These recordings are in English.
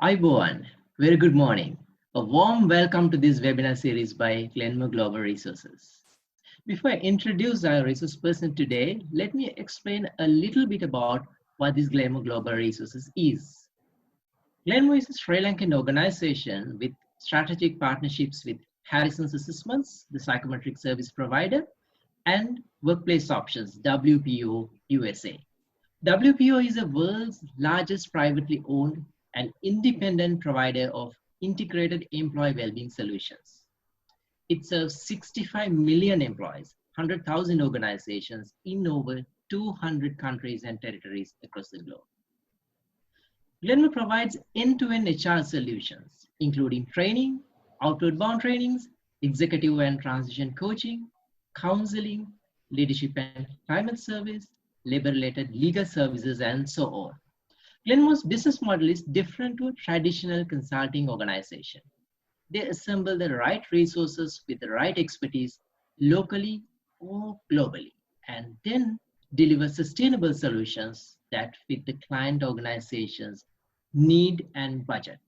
Iboan, very good morning. A warm welcome to this webinar series by Glenmore Global Resources. Before I introduce our resource person today, let me explain a little bit about what this Glenmore Global Resources is. Glenmore is a Sri Lankan organization with strategic partnerships with Harrison's Assessments, the psychometric service provider, and Workplace Options, WPO USA. WPO is the world's largest privately owned and independent provider of integrated employee well-being solutions. It serves 65 million employees, 100,000 organizations in over 200 countries and territories across the globe. Glenmore provides end-to-end HR solutions, including training, outward-bound trainings, executive and transition coaching, counseling, leadership and climate service, labor-related legal services, and so on. Glenmore's business model is different to a traditional consulting organization. They assemble the right resources with the right expertise locally or globally, and then deliver sustainable solutions that fit the client organization's need and budget.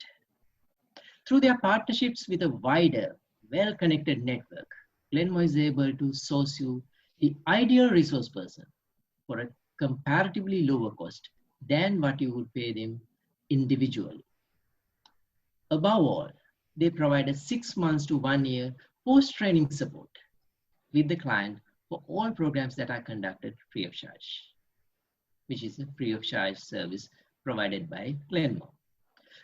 Through their partnerships with a wider, well-connected network, Glenmore is able to source you the ideal resource person for a comparatively lower cost than what you would pay them individually. Above all, they provide a 6 months to 1 year post-training support with the client for all programs that are conducted free of charge, which is a free of charge service provided by Glenmore.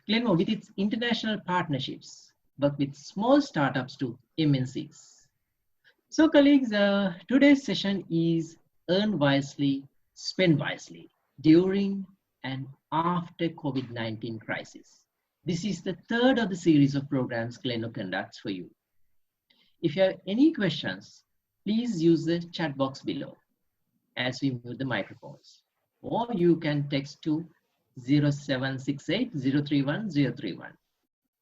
Glenmore, with its international partnerships, work with small startups to MNCs. So colleagues, today's session is Earn Wisely, Spend Wisely during and after COVID-19 crisis. This is the third of the series of programs Glenmore conducts for you. If you have any questions, please use the chat box below as we mute the microphones, or you can text to 0768 031 031.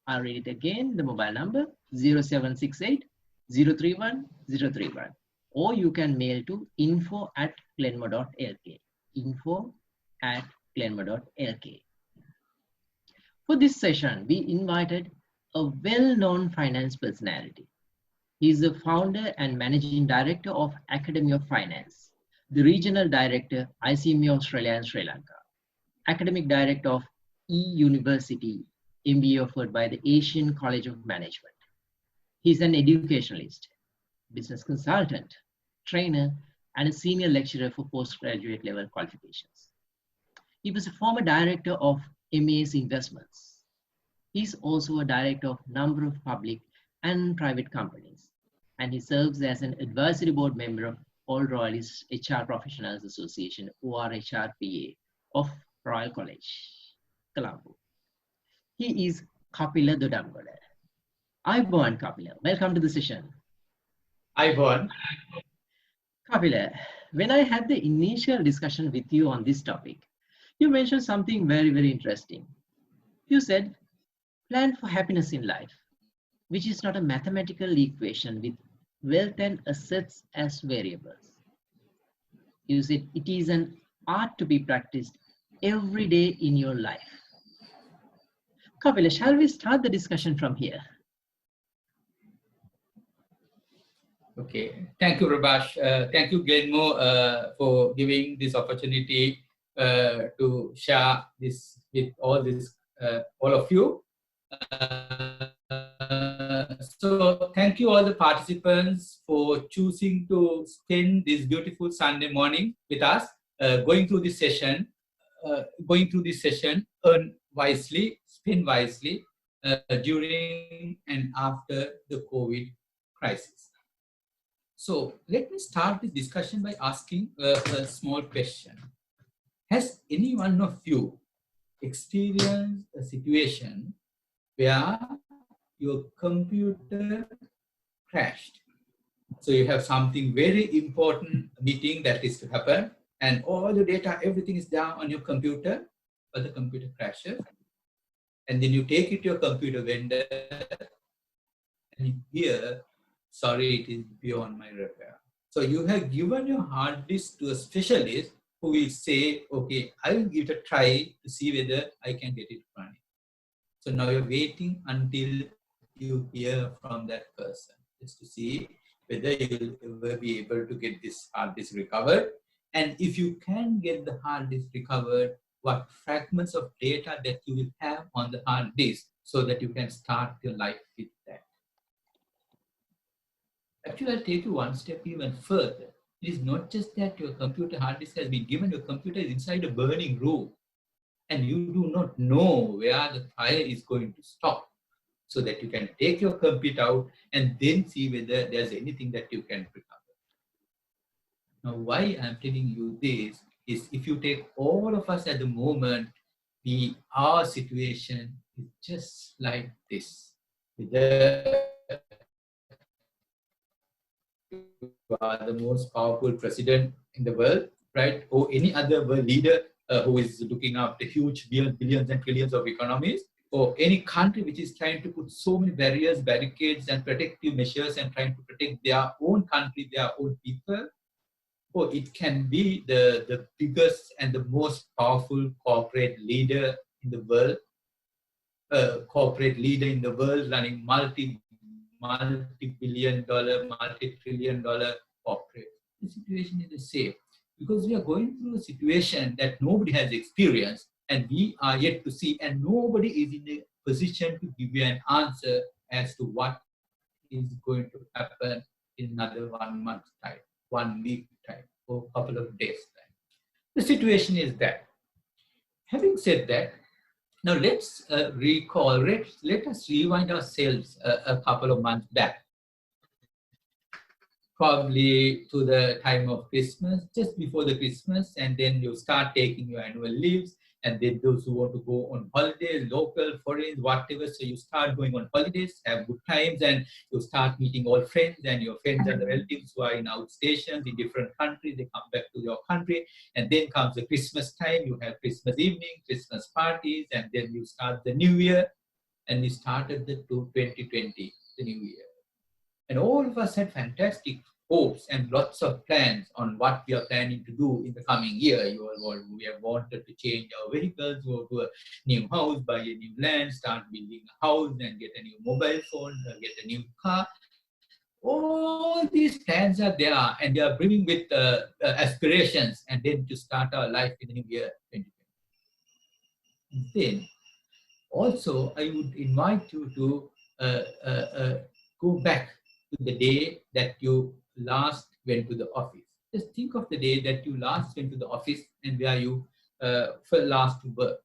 I'll read it again, the mobile number 0768 031 031, or you can mail to info@glenmore.lk, info@glenmore.lk. For this session, we invited a well-known finance personality. He is the founder and managing director of Academy of Finance, the regional director, ICME Australia and Sri Lanka, academic director of E-University, MBA offered by the Asian College of Management. He's an educationalist, business consultant, trainer, and a senior lecturer for postgraduate level qualifications. He was a former director of MAS Investments. He's also a director of a number of public and private companies, and he serves as an advisory board member of All Royalist HR Professionals Association, ORHRPA, of Royal College, Colombo. He is Kapila Dodamgoda. Iboan Kapila, welcome to the session. Iboan. Kapila, when I had the initial discussion with you on this topic, you mentioned something very, very interesting. You said, plan for happiness in life, which is not a mathematical equation with wealth and assets as variables. You said it is an art to be practiced every day in your life. Kapila, shall we start the discussion from here? Okay, thank you, Prabhash. Thank you, Glenmore, for giving this opportunity to share this with all of you. So thank you all the participants for choosing to spend this beautiful Sunday morning with us, going through this session, earn wisely, spend wisely during and after the COVID crisis. So let me start this discussion by asking a small question. Has any one of you experienced a situation where your computer crashed? So you have something very important meeting that is to happen, and all the data, everything is down on your computer, but the computer crashes. And then you take it to your computer vendor and you hear, sorry, it is beyond my repair. So you have given your hard disk to a specialist who will say, okay, I will give it a try to see whether I can get it running. So now you're waiting until you hear from that person, just to see whether you'll ever be able to get this hard disk recovered. And if you can get the hard disk recovered, what fragments of data that you will have on the hard disk so that you can start your life with that. Actually, I'll take you one step even further. It is not just that your computer hard disk has been given, your computer is inside a burning room and you do not know where the fire is going to stop, so that you can take your computer out and then see whether there's anything that you can recover. Now, why I'm telling you this is, if you take all of us at the moment, our situation is just like this. Whether you are the most powerful president in the world, right, or any other world leader who is looking after huge billions and trillions of economies, or any country which is trying to put so many barriers, barricades, and protective measures and trying to protect their own country, their own people, or it can be the biggest and the most powerful corporate leader in the world, running multi-billion dollar, multi-trillion dollar corporate. The situation is the same, because we are going through a situation that nobody has experienced and we are yet to see, and nobody is in a position to give you an answer as to what is going to happen in another 1 month time, 1 week time, or a couple of days time. The situation is that. Having said that, now let's let us rewind ourselves a couple of months back, probably to the time of Christmas, just before the Christmas, and then you start taking your annual leaves, and then those who want to go on holidays, local, foreign, whatever, so you start going on holidays, have good times, and you start meeting all friends, and your friends and the relatives who are in outstations in different countries, they come back to your country, and then comes the Christmas time, you have Christmas evening, Christmas parties, and then you start the new year, and we started the 2020, the new year. And all of us had fantastic hopes and lots of plans on what we are planning to do in the coming year. We have wanted to change our vehicles, go to a new house, buy a new land, start building a house, and get a new mobile phone, get a new car. All these plans are there, and they are brimming with aspirations, and then to start our life in the new year 2020. Then, also, I would invite you to go back to the day that you last went to the office. Just think of the day that you last went to the office and where you last to work.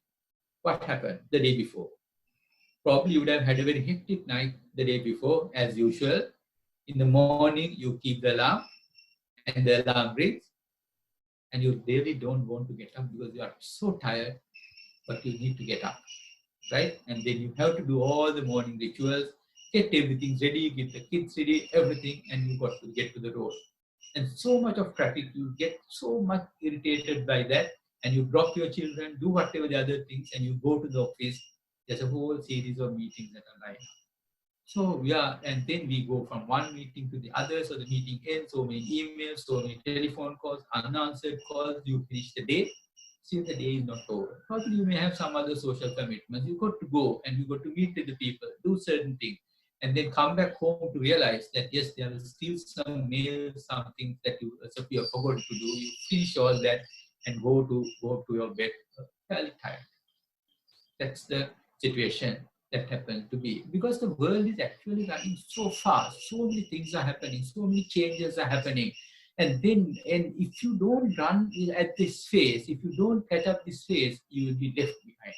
What happened the day before? Probably you would have had a very hectic night the day before, as usual. In the morning, you keep the alarm, and the alarm rings, and you really don't want to get up because you are so tired, but you need to get up, right? And then you have to do all the morning rituals, get everything ready, get the kids ready, everything, and you got to get to the road. And so much of traffic, you get so much irritated by that, and you drop your children, do whatever the other things, and you go to the office. There's a whole series of meetings that are lined up. So and then we go from one meeting to the other. So the meeting ends, so many emails, so many telephone calls, unanswered calls. You finish the day. Still the day is not over. Probably you may have some other social commitments. You got to go and you got to meet with the people, do certain things, and then come back home to realize that yes, there is still some mail, something that you forgot to do. You finish all that and go to your bed fairly tired. That's the situation that happened to be, because the world is actually running so fast. So many things are happening. So many changes are happening. And if you don't run at this phase, if you don't catch up this phase, you will be left behind.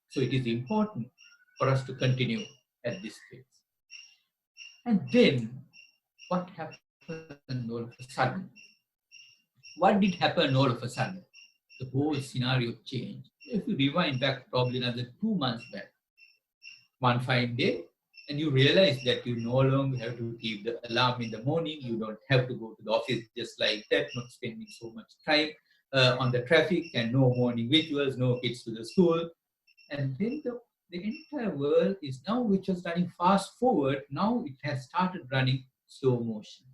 So it is important for us to continue at this phase. And then what happened all of a sudden? What did happen all of a sudden? The whole scenario changed. If you rewind back probably another 2 months back, one fine day, and you realize that you no longer have to keep the alarm in the morning. You don't have to go to the office just like that, not spending so much time on the traffic, and no morning rituals, no kids to the school. And then the entire world is now, which was running fast forward, now it has started running slow motion.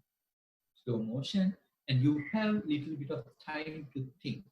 Slow motion, and you have a little bit of time to think.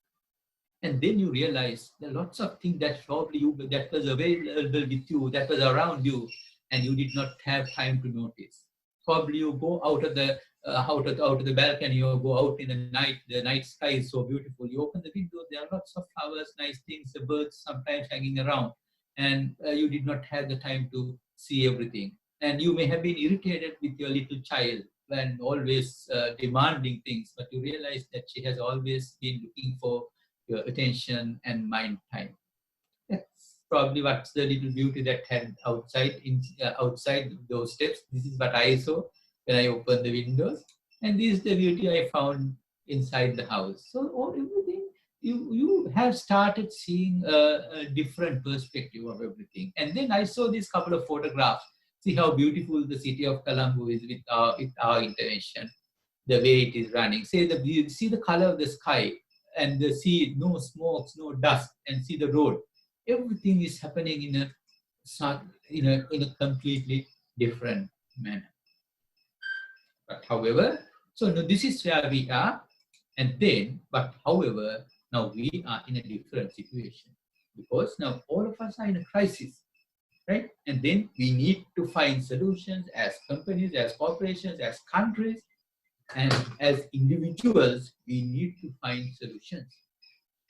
And then you realize there are lots of things that probably that was available with you, that was around you, and you did not have time to notice. Probably you go out of the balcony or go out in the night. The night sky is so beautiful. You open the window, there are lots of flowers, nice things, the birds sometimes hanging around, and you did not have the time to see everything. And you may have been irritated with your little child and always demanding things, but you realize that she has always been looking for your attention and mind time. That's probably what's the little beauty that had outside those steps. This is what I saw when I opened the windows, and this is the beauty I found inside the house. So all everything you have started seeing a different perspective of everything. And then I saw these couple of photographs. See how beautiful the city of Colombo is with our intervention, the way it is running. You see the color of the sky and the sea, no smokes, no dust, and see the road. Everything is happening in a completely different manner. But however, so now this is where we are, and then, but however, now we are in a different situation because now all of us are in a crisis, right? And then we need to find solutions as companies, as corporations, as countries, and as individuals, we need to find solutions.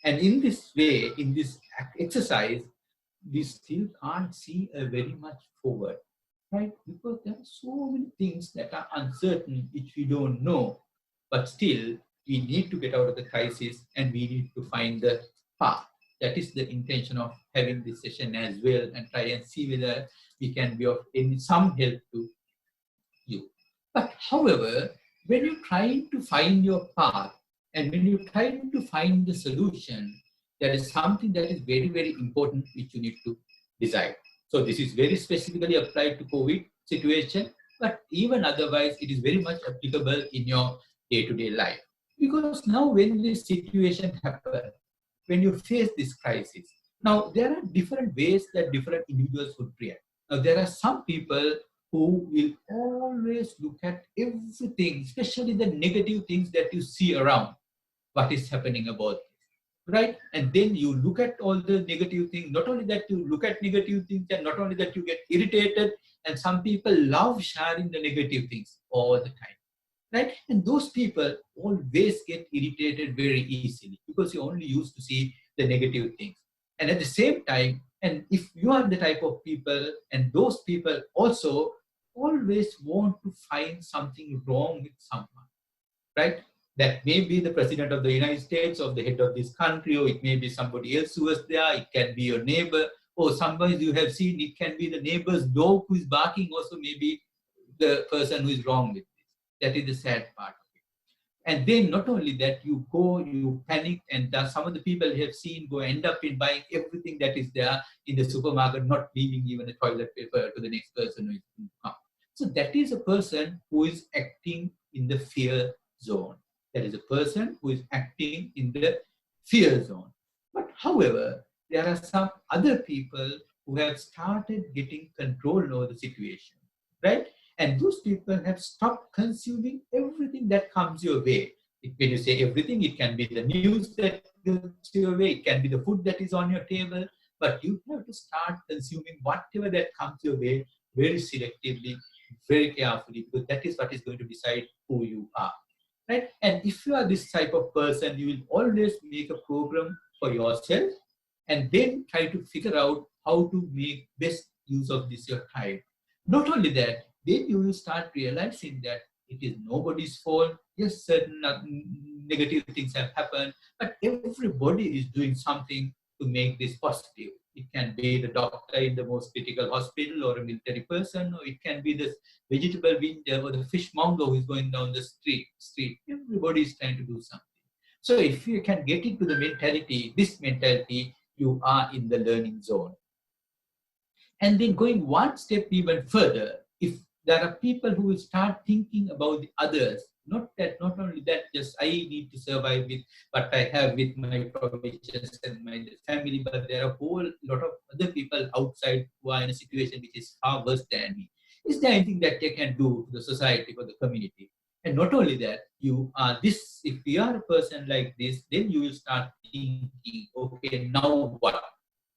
And in this way, in this exercise, we still can't see a very much forward, right? Because there are so many things that are uncertain, which we don't know, but still we need to get out of the crisis and we need to find the path. That is the intention of having this session as well, and try and see whether we can be of some help to you. But however, when you're trying to find your path and when you're trying to find the solution, there is something that is very, very important which you need to decide. So this is very specifically applied to COVID situation, but even otherwise, it is very much applicable in your day-to-day life. Because now when this situation happens, when you face this crisis, now there are different ways that different individuals would react. Now there are some people who will always look at everything, especially the negative things that you see around, what is happening about, right? And then you look at all the negative things. Not only that you look at negative things, and not only that you get irritated, and some people love sharing the negative things all the time, right? And those people always get irritated very easily because you only used to see the negative things. And at the same time, and if you are the type of people, and those people also always want to find something wrong with someone, right? That may be the president of the United States or the head of this country, or it may be somebody else who was there. It can be your neighbor, or somebody you have seen. It can be the neighbor's dog who is barking, also maybe the person who is wrong with this. That is the sad part of it. And then not only that, you go, you panic, and some of the people you have seen go end up in buying everything that is there in the supermarket, not leaving even a toilet paper to the next person who is going to come. So that is a person who is acting in the fear zone. That is a person who is acting in the fear zone. But however, there are some other people who have started getting control over the situation, right? And those people have stopped consuming everything that comes your way. When you say everything, it can be the news that comes your way, it can be the food that is on your table, but you have to start consuming whatever that comes your way very selectively, very carefully, because that is what is going to decide who you are, right? And if you are this type of person, you will always make a program for yourself and then try to figure out how to make best use of this your time. Not only that, then you will start realizing that it is nobody's fault. Yes, certain negative things have happened, but everybody is doing something to make this positive. It can be the doctor in the most critical hospital, or a military person, or it can be this vegetable vendor or the fishmonger who is going down the street. Everybody is trying to do something. So if you can get into the mentality, this mentality, you are in the learning zone. And then going one step even further, if there are people who will start thinking about the others, not only that, just I need to survive with what I have with my provisions and my family, but there are a whole lot of other people outside who are in a situation which is far worse than me. Is there anything that they can do to the society, for the community? And not only that, you are this, if you are a person like this, then you will start thinking, okay, now what?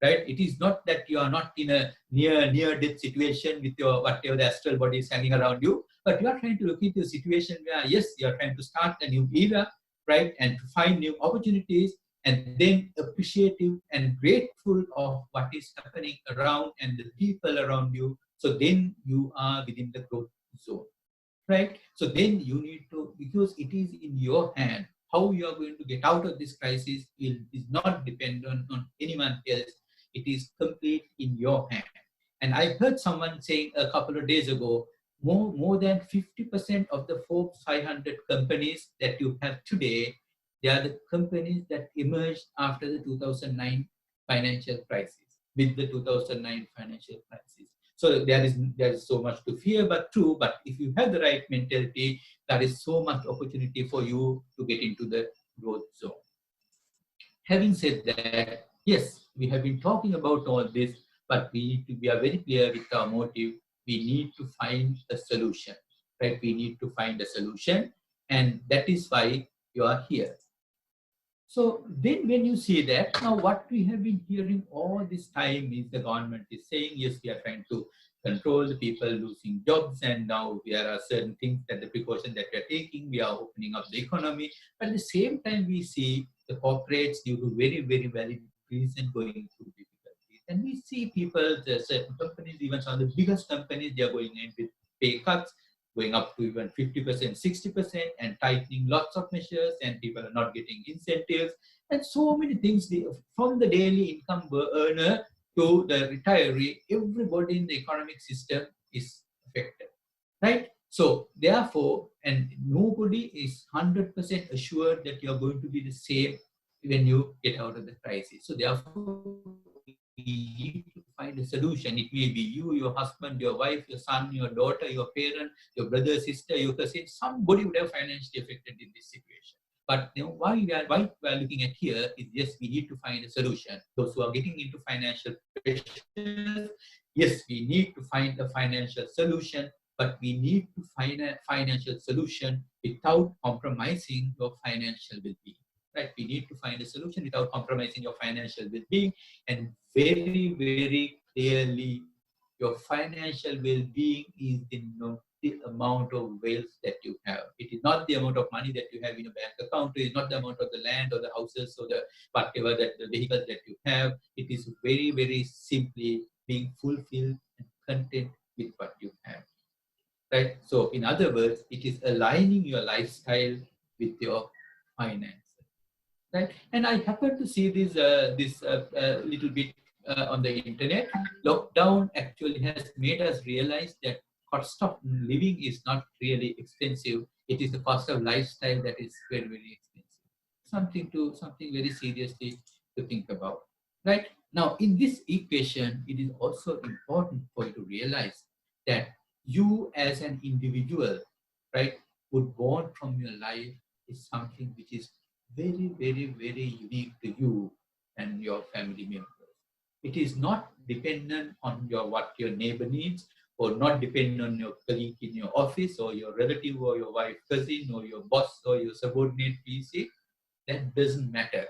Right? It is not that you are not in a near death situation with your whatever the astral body is hanging around you, but you are trying to look into a situation where yes, you are trying to start a new era, right? And to find new opportunities, and then appreciative and grateful of what is happening around and the people around you. So then you are within the growth zone, right? So then you need to, because it is in your hand, how you are going to get out of this crisis is not dependent on anyone else. It is complete in your hand. And I heard someone saying a couple of days ago, more than 50% of the Forbes 500 companies that you have today, they are the companies that emerged after the 2009 financial crisis, with the 2009 financial crisis. So there is so much to fear, but true. But if you have the right mentality, there is so much opportunity for you to get into the growth zone. Having said that, yes, we have been talking about all this, but we are very clear with our motive. We need to find a solution, right? We need to find a solution, and that is why you are here. So then when you see that, now what we have been hearing all this time is the government is saying, yes, we are trying to control the people losing jobs, and now there are certain things that the precaution that we are taking, we are opening up the economy. But at the same time, we see the corporates due to very valid reason going through difficulties. And we see people, certain companies, even some of the biggest companies, they are going in with pay cuts, going up to even 50%, 60%, and tightening lots of measures, and people are not getting incentives, and so many things. From the daily income earner to the retiree, everybody in the economic system is affected, right? So therefore, and nobody is 100% assured that you're going to be the same when you get out of the crisis. So therefore, we need to find a solution. It may be you, your husband, your wife, your son, your daughter, your parent, your brother, sister, your cousin. Somebody would have financially affected in this situation. But why we are looking at here is, yes, we need to find a solution. Those who are getting into financial pressures, yes, we need to find a financial solution, but we need to find a financial solution without compromising your financial well-being. Right? We need to find a solution without compromising your financial well-being, and very clearly, your financial well-being is the amount of wealth that you have. It is not the amount of money that you have in a bank account. It is not the amount of the land or the houses or the whatever that the vehicles that you have. It is very simply being fulfilled and content with what you have. Right? So in other words, it is aligning your lifestyle with your finance. Right? And I happen to see this little bit on the internet. Lockdown actually has made us realize that cost of living is not really expensive. It is the cost of lifestyle that is very expensive. Something very seriously to think about. Right? Now, in this equation, it is also important for you to realize that you as an individual, right, would want from your life is something which is very unique to you and your family members. It is not dependent on what your neighbor needs, or not dependent on your colleague in your office, or your relative, or your wife, cousin, or your boss, or your subordinate PC. That doesn't matter.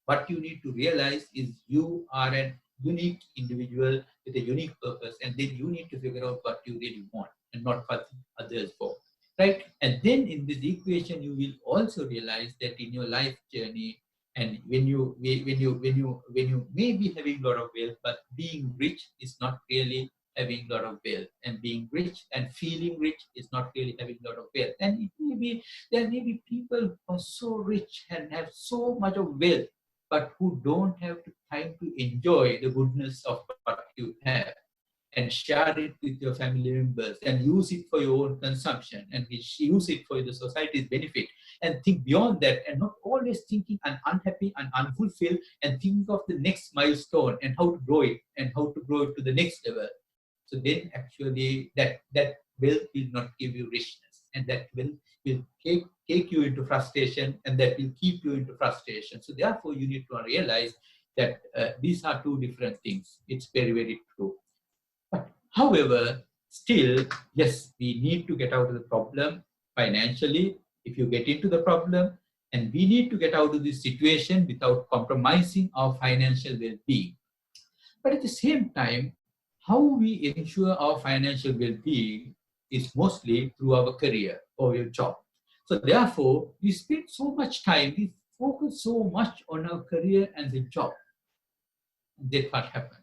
What you need to realize is you are a unique individual with a unique purpose, and then you need to figure out what you really want and not what others want. Right? And then in this equation, you will also realize that in your life journey, and when you may be having a lot of wealth, but being rich is not really having a lot of wealth, and being rich and feeling rich is not really having a lot of wealth. And it may be there may be people who are so rich and have so much of wealth, but who don't have the time to enjoy the goodness of what you have and share it with your family members and use it for your own consumption and use it for the society's benefit, and think beyond that, and not always thinking and unhappy and unfulfilled, and think of the next milestone and how to grow it and how to grow it to the next level. So then actually that wealth will not give you richness, and that will take you into frustration, and that will keep you into frustration. So therefore you need to realize that these are two different things. It's very true. But however, still, yes, we need to get out of the problem. financially if you get into the problem, and we need to get out of this situation without compromising our financial well-being. But at the same time, how we ensure our financial well-being is mostly through our career or your job. So therefore, we spend so much time, we focus so much on our career and the job. That's what happens.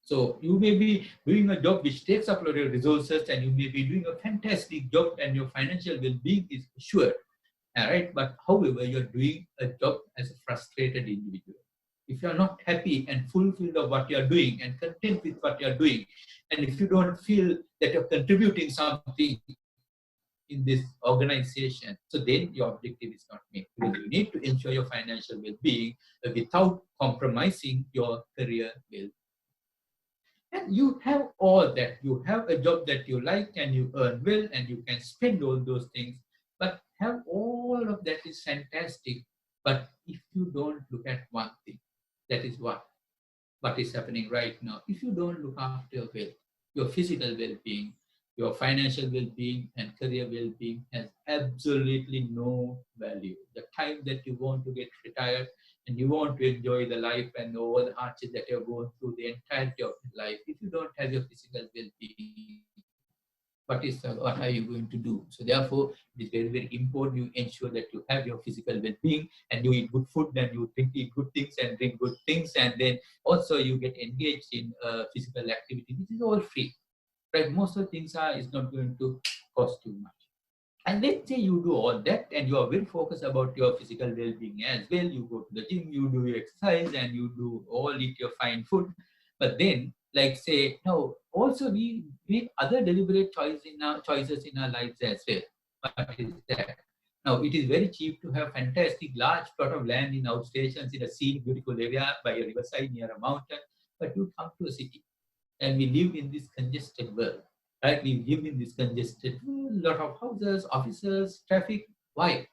So you may be doing a job which takes up a lot of resources, and you may be doing a fantastic job, and your financial well-being is assured. All right, but however, you're doing a job as a frustrated individual. If you're not happy and fulfilled of what you're doing and content with what you're doing, and if you don't feel that you're contributing something in this organization, so then your objective is not met. Because you need to ensure your financial well-being without compromising your career well. And you have all that. You have a job that you like and you earn well and you can spend all those things. But have all of that is fantastic. But if you don't look at one thing, that is what is happening right now. If you don't look after your health, your physical well-being, your financial well-being and career well-being has absolutely no value. The time that you want to get retired and you want to enjoy the life and all the hardships that you're going through the entirety of your life, if you don't have your physical well-being, what are you going to do? So therefore, it is very, very important you ensure that you have your physical well-being and you eat good food and you eat good things and drink good things, and then also you get engaged in physical activity. This is all free, right? Most of the things is not going to cost you much. And let's say you do all that and you are very focused about your physical well-being as well. You go to the gym, you do your exercise, and you do all eat your fine food. But then, like say, no, also we make other deliberate choices in our lives as well. What is that? Now, it is very cheap to have fantastic large plot of land in outstations in a scenic, beautiful area by a riverside near a mountain. But you come to a city and we live in this congested world, right? We live in this congested world, lot of houses, offices, traffic. Why?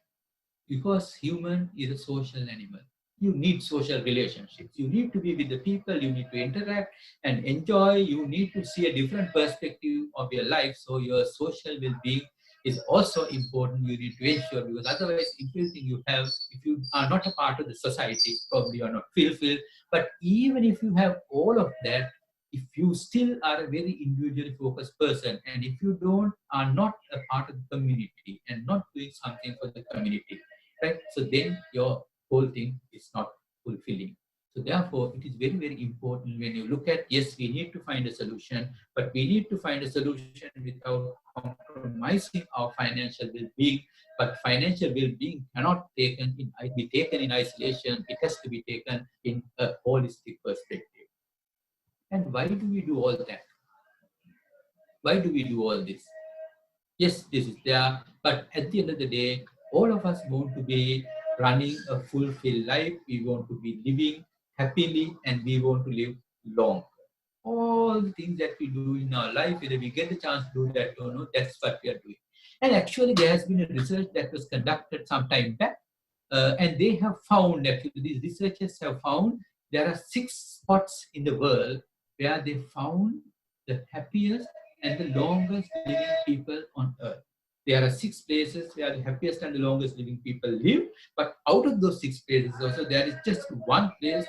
Because human is a social animal. You need social relationships. You need to be with the people. You need to interact and enjoy. You need to see a different perspective of your life. So your social well-being is also important. You need to ensure, because otherwise, everything you have, if you are not a part of the society, probably you are not fulfilled. But even if you have all of that, if you still are a very individually focused person, and if you don't are not a part of the community and not doing something for the community, right? So then your whole thing is not fulfilling. So therefore, it is very, very important when you look at, yes, we need to find a solution, but we need to find a solution without compromising our financial well-being. But financial well-being cannot be taken in isolation. It has to be taken in a holistic perspective. And why do we do all that? Why do we do all this? Yes, this is there, but at the end of the day, all of us want to be running a fulfilled life. We want to be living happily and we want to live long. All the things that we do in our life, whether we get the chance to do that or not, that's what we are doing. And actually, there has been a research that was conducted some time back, and they have found, actually, these researchers have found there are 6 spots in the world where they found the happiest and the longest living people on earth. There are 6 places where the happiest and the longest living people live, but out of those 6 places also, there is just one place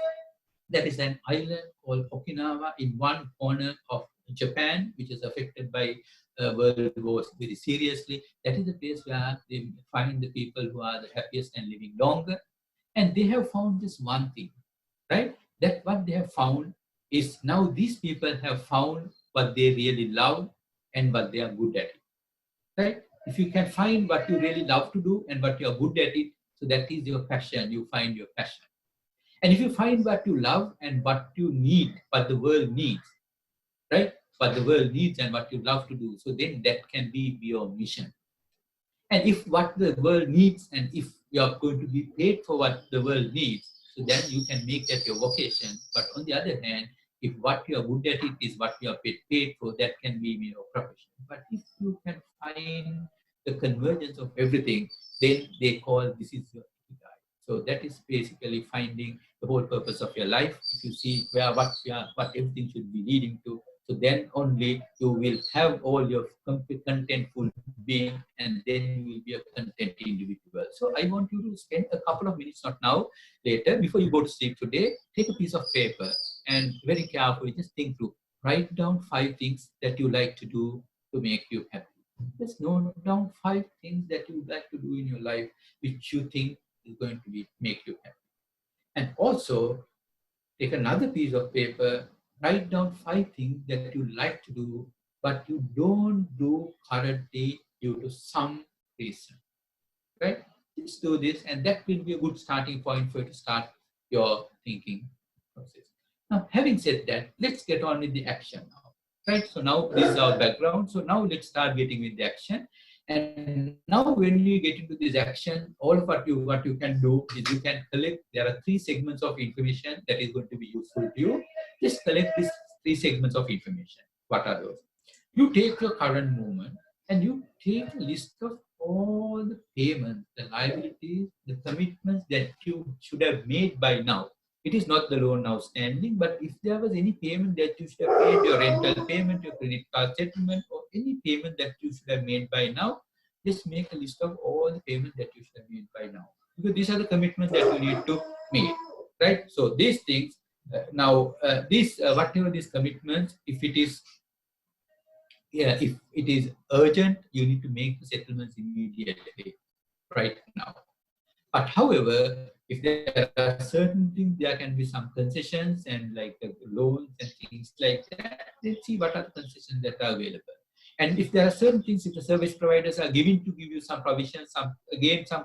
that is an island called Okinawa in one corner of Japan, which is affected by World Wars very seriously. That is the place where they find the people who are the happiest and living longer. And they have found this one thing, right? That what they have found is now these people have found what they really love and what they are good at it, right? If you can find what you really love to do and what you are good at it, so that is your passion, you find your passion. And if you find what you love and what you need, what the world needs, right? What the world needs and what you love to do, so then that can be your mission. And if what the world needs and if you are going to be paid for what the world needs, so then you can make that your vocation. But on the other hand, if what you are good at it is what you are paid for, that can be your profession. But if you can find the convergence of everything, then they call this is your ikigai. So that is basically finding the whole purpose of your life. If you see what everything should be leading to, so then only you will have all your contentful being, and then you will be a content individual. So I want you to spend a couple of minutes, not now, later, before you go to sleep today, take a piece of paper and very carefully just think through. Write down 5 things that you like to do to make you happy. Just note down 5 things that you would like to do in your life which you think is going to make you happy. And also take another piece of paper, write down 5 things that you like to do, but you don't do currently due to some reason. Right? Just do this, and that will be a good starting point for you to start your thinking process. Now, having said that, let's get on with the action now. Right? So now this is our background. So now let's start getting with the action. And now when you get into this action, all of what you can do is you can collect. There are 3 segments of information that is going to be useful to you. Just collect these 3 segments of information. What are those? You take your current moment and you take a list of all the payments, the liabilities, the commitments that you should have made by now. It is not the loan outstanding, but if there was any payment that you should have paid, your rental payment, your credit card settlement, or any payment that you should have made by now, just make a list of all the payments that you should have made by now. Because these are the commitments that you need to make, right? So these things, whatever these commitments, if it is if it is urgent, you need to make the settlements immediately, right now. But however, if there are certain things, there can be some concessions and like loans and things like that. Let's see what are the concessions that are available. And if there are certain things, if the service providers are giving to give you some provisions, some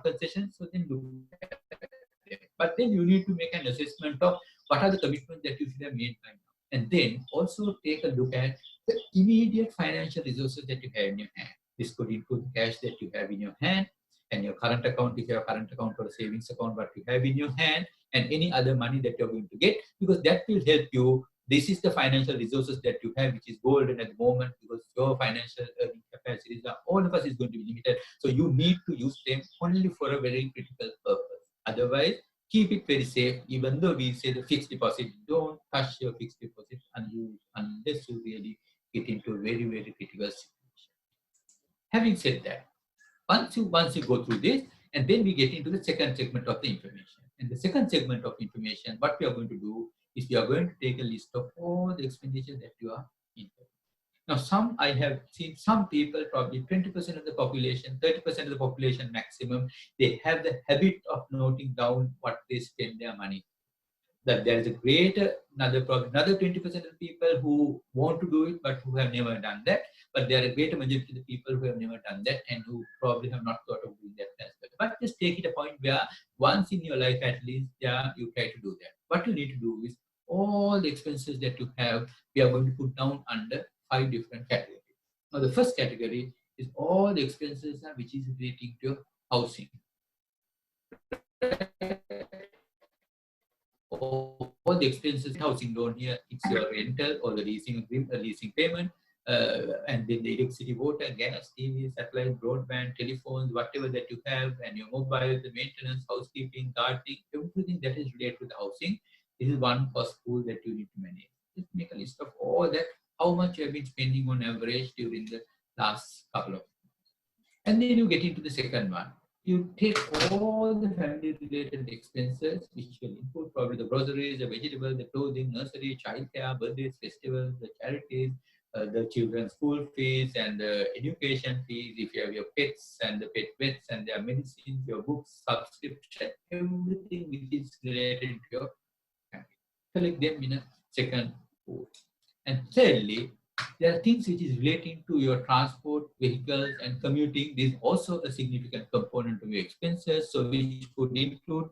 concessions, so then look at them. But then you need to make an assessment of what are the commitments that you should have made by now. And then also take a look at the immediate financial resources that you have in your hand. This could include the cash that you have in your hand, and your current account, if you have a current account or a savings account, what you have in your hand, and any other money that you're going to get, because that will help you. This is the financial resources that you have, which is golden at the moment, because your financial earning capacities are, all of us is going to be limited. So you need to use them only for a very critical purpose. Otherwise, keep it very safe. Even though we say the fixed deposit, don't touch your fixed deposit unless you really get into a very, very critical situation. Having said that, once you go through this, and then we get into the second segment of the information. And the second segment of information, what we are going to do is we are going to take a list of all the expenditures that you are incurring. Now, I have seen some people, probably 20% of the population, 30% of the population maximum, they have the habit of noting down what they spend their money. That there is a greater, another 20% of the people who want to do it, but who have never done that. But there are a greater majority of the people who have never done that and who probably have not thought of doing that as well. But just take it a point where once in your life at least, you try to do that. What you need to do is all the expenses that you have, we are going to put down under 5 different categories. Now, the first category is all the expenses which is relating to your housing. All the expenses, housing loan here, it's your rental or the leasing payment, and then the electricity, water, gas, TV, satellite, broadband, telephones, whatever that you have, and your mobile, the maintenance, housekeeping, gardening, everything that is related to the housing. This is one cost pool that you need to manage. Just make a list of all that, how much you have been spending on average during the last couple of months. And then you get into the second one. You take all the family-related expenses, which will include probably the groceries, the vegetables, the clothing, nursery, childcare, birthdays, festivals, the charities, the children's school fees, and the education fees, if you have your pets and the pet vets and their medicines, your books, subscription, everything which is related to your family. Collect them in a second pool. And thirdly, there are things which is relating to your transport, vehicles, and commuting. This is also a significant component of your expenses, so which could include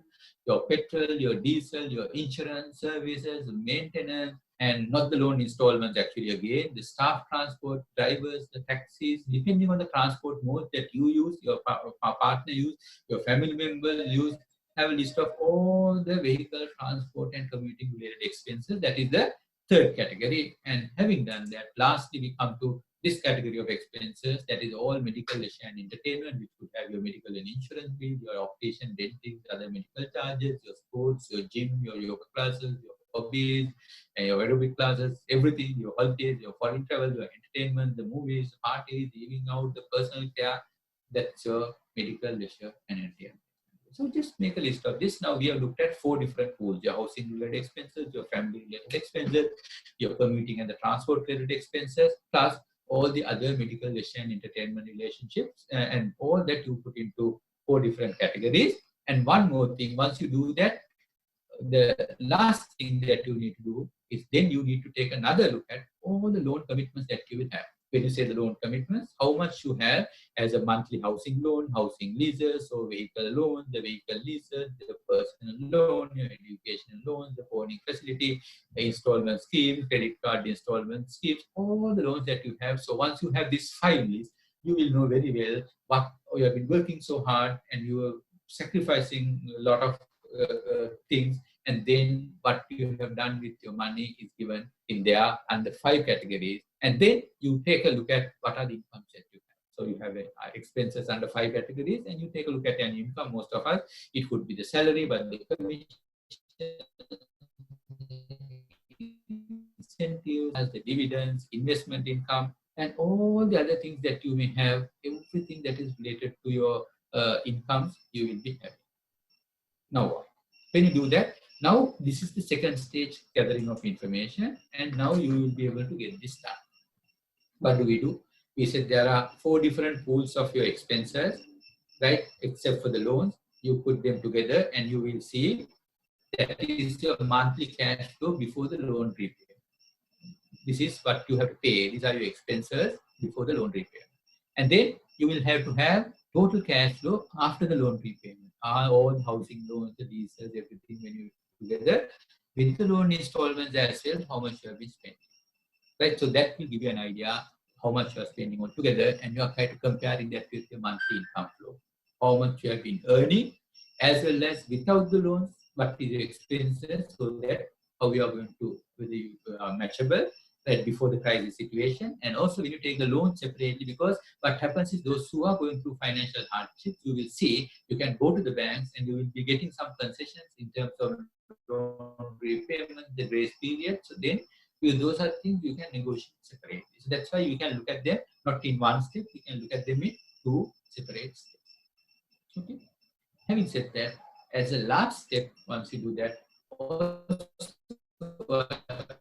your petrol, your diesel, your insurance services, maintenance, and not the loan installments actually again, the staff transport, drivers, the taxis, depending on the transport mode that you use, your partner use, your family member use, have a list of all the vehicle, transport, and commuting related expenses. That is the third category. And having done that, lastly, we come to this category of expenses, that is all medical, leisure, and entertainment, which could have your medical and insurance bill, your optician, dentist, other medical charges, your sports, your gym, your yoga classes, your hobbies, and your aerobic classes, everything, your holidays, your foreign travel, your entertainment, the movies, parties, eating out, the personal care, that's your medical, leisure, and entertainment. So just make a list of this. Now we have looked at 4 different pools: your housing related expenses, your family related expenses, your commuting and the transport related expenses, plus all the other medical, leisure, and entertainment relationships, and all that you put into 4 different categories. And one more thing, once you do that, the last thing that you need to do is then you need to take another look at all the loan commitments that you will have. When you say the loan commitments, how much you have as a monthly housing loan, housing leases, or vehicle loan, the vehicle leases, the personal loan, your educational loans, the owning facility, the installment scheme, credit card installment schemes, all the loans that you have. So once you have this 5 list, you will know very well what you have been working so hard and you are sacrificing a lot of things, and then what you have done with your money is given in there under 5 categories, and then you take a look at what are the incomes that you have. So you have expenses under 5 categories, and you take a look at an income. Most of us, it could be the salary, but the commission, incentives, as the dividends, investment income, and all the other things that you may have, everything that is related to your incomes, you will be having. Now, when you do that, now this is the second stage, gathering of information, and now you will be able to get this done. What do? We said there are 4 different pools of your expenses, right? Except for the loans, you put them together, and you will see that is your monthly cash flow before the loan repayment. This is what you have to pay. These are your expenses before the loan repayment. And then you will have to have total cash flow after the loan repayment. All the housing loans, the leases, everything when you together with the loan installments as well, how much you have been spending. Right? So that will give you an idea how much you are spending altogether, and you are trying to comparing that with your monthly income flow. How much you have been earning, as well as without the loans, what is your expenses, so that how you are going to, whether you are matchable, right, before the crisis situation. And also when you take the loan separately, because what happens is those who are going through financial hardships, you will see, you can go to the banks and you will be getting some concessions in terms of loan repayment, the grace period. So then those are things you can negotiate separately. So that's why you can look at them not in one step, you can look at them in 2 separate steps. Okay. Having said that, as a last step, once you do that, also what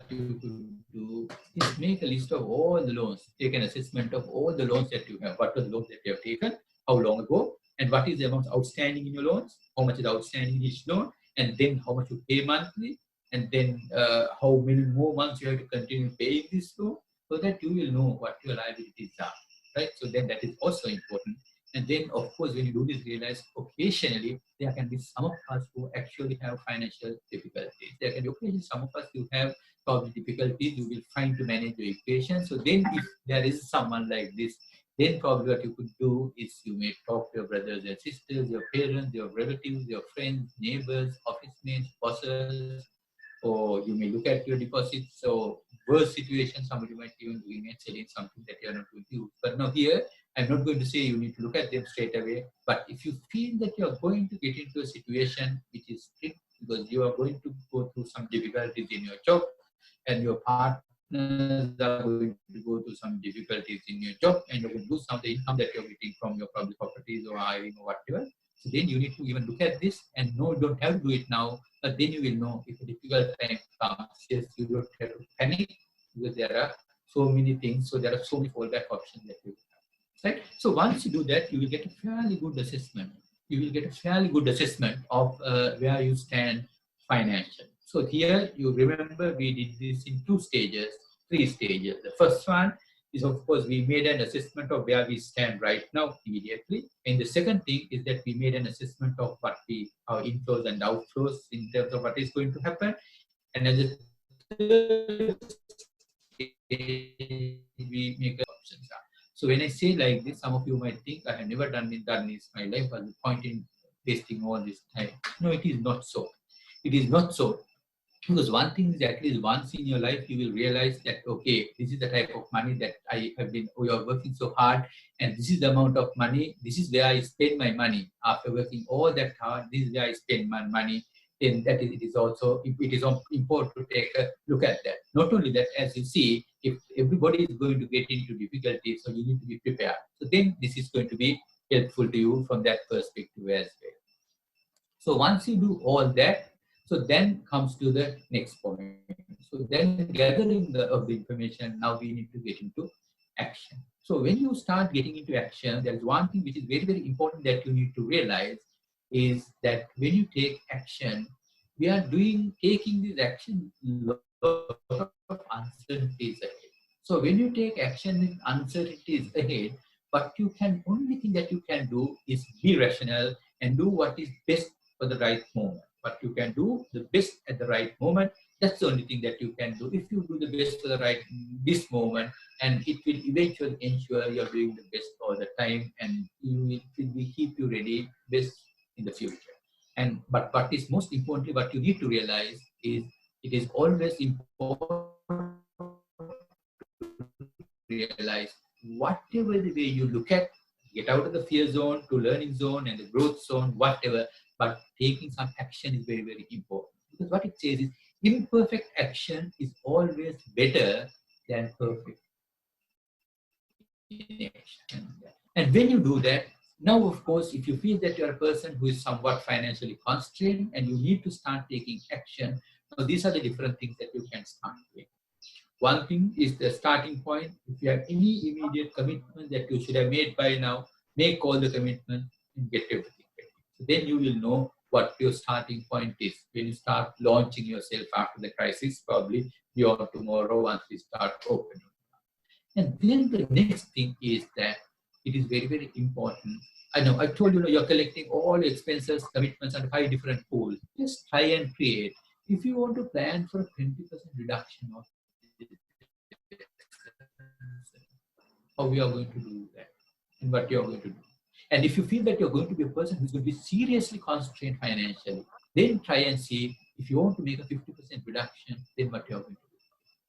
you could do is make a list of all the loans, take an assessment of all the loans that you have, what are the loans that you have taken, how long ago, and what is the amount outstanding in your loans, how much is outstanding in each loan, and then how much you pay monthly, and then how many more months you have to continue paying this loan, so that you will know what your liabilities are, right? So then that is also important. And then, of course, when you do this, realize occasionally there can be some of us who actually have financial difficulties. There can be occasionally some of us who have probably difficulties, you will find to manage your equation. So then if there is someone like this, then probably what you could do is you may talk to your brothers and sisters, your parents, your relatives, your friends, neighbors, office mates, bosses, or you may look at your deposits. So worst situation, somebody might even doing and selling something that you are not going to use. But now here, I'm not going to say you need to look at them straight away. But if you feel that you are going to get into a situation which is strict, because you are going to go through some difficulties in your job, and your partners are going to go through some difficulties in your job, and you're going to lose some of the income that you're getting from your public properties or hiring or whatever. So then you need to even look at this, and no, you don't have to do it now, but then you will know if a difficult time comes. Yes, you don't have to panic, because there are so many things, so there are so many fallback options that you have. Right? So once you do that, you will get a fairly good assessment. You will get a fairly good assessment of where you stand financially. So here you remember we did this in 2 stages, 3 stages. The first one is, of course, we made an assessment of where we stand right now immediately. And the second thing is that we made an assessment of what our inflows and outflows in terms of what is going to happen. And as a third stage, we make options. So when I say like this, some of you might think I have never done this in my life. What's the point in wasting all this time? No, it is not so. It is not so. Because one thing is, at least once in your life, you will realize that, okay, this is the type of money that we are working so hard, and this is the amount of money, this is where I spend my money. After working all that hard, this is where I spend my money. then that is, it is important to take a look at that. Not only that, as you see, if everybody is going to get into difficulty, so you need to be prepared. So then this is going to be helpful to you from that perspective as well. So once you do all that, so then comes to the next point. So then gathering of the information, now we need to get into action. So when you start getting into action, there is one thing which is very, very important that you need to realize is that when you take action, we are taking this action lot of uncertainties ahead. So when you take action with uncertainties ahead, but you can only thing that you can do is be rational and do what is best for the right moment. What you can do the best at the right moment, that's the only thing that you can do. If you do the best for the right this moment, and it will eventually ensure you're doing the best all the time, and it will keep you ready best in the future. And but what is most importantly, what you need to realize is it is always important to realize whatever the way you look at, get out of the fear zone to learning zone and the growth zone, whatever, but taking some action is very, very important. Because what it says is imperfect action is always better than perfect inaction. And when you do that, now of course, if you feel that you're a person who is somewhat financially constrained and you need to start taking action, now these are the different things that you can start doing. One thing is the starting point. If you have any immediate commitment that you should have made by now, make all the commitment and get everything ready. So then you will know what your starting point is when you start launching yourself after the crisis, probably beyond tomorrow once we start opening. And then the next thing is that it is very, very important. I know I told you, you're collecting all expenses, commitments under 5 different pools. Just try and create. If you want to plan for a 20% reduction of how we are going to do that and what you are going to do. And if you feel that you're going to be a person who's going to be seriously constrained financially, then try and see if you want to make a 50% reduction, then what you're going to do.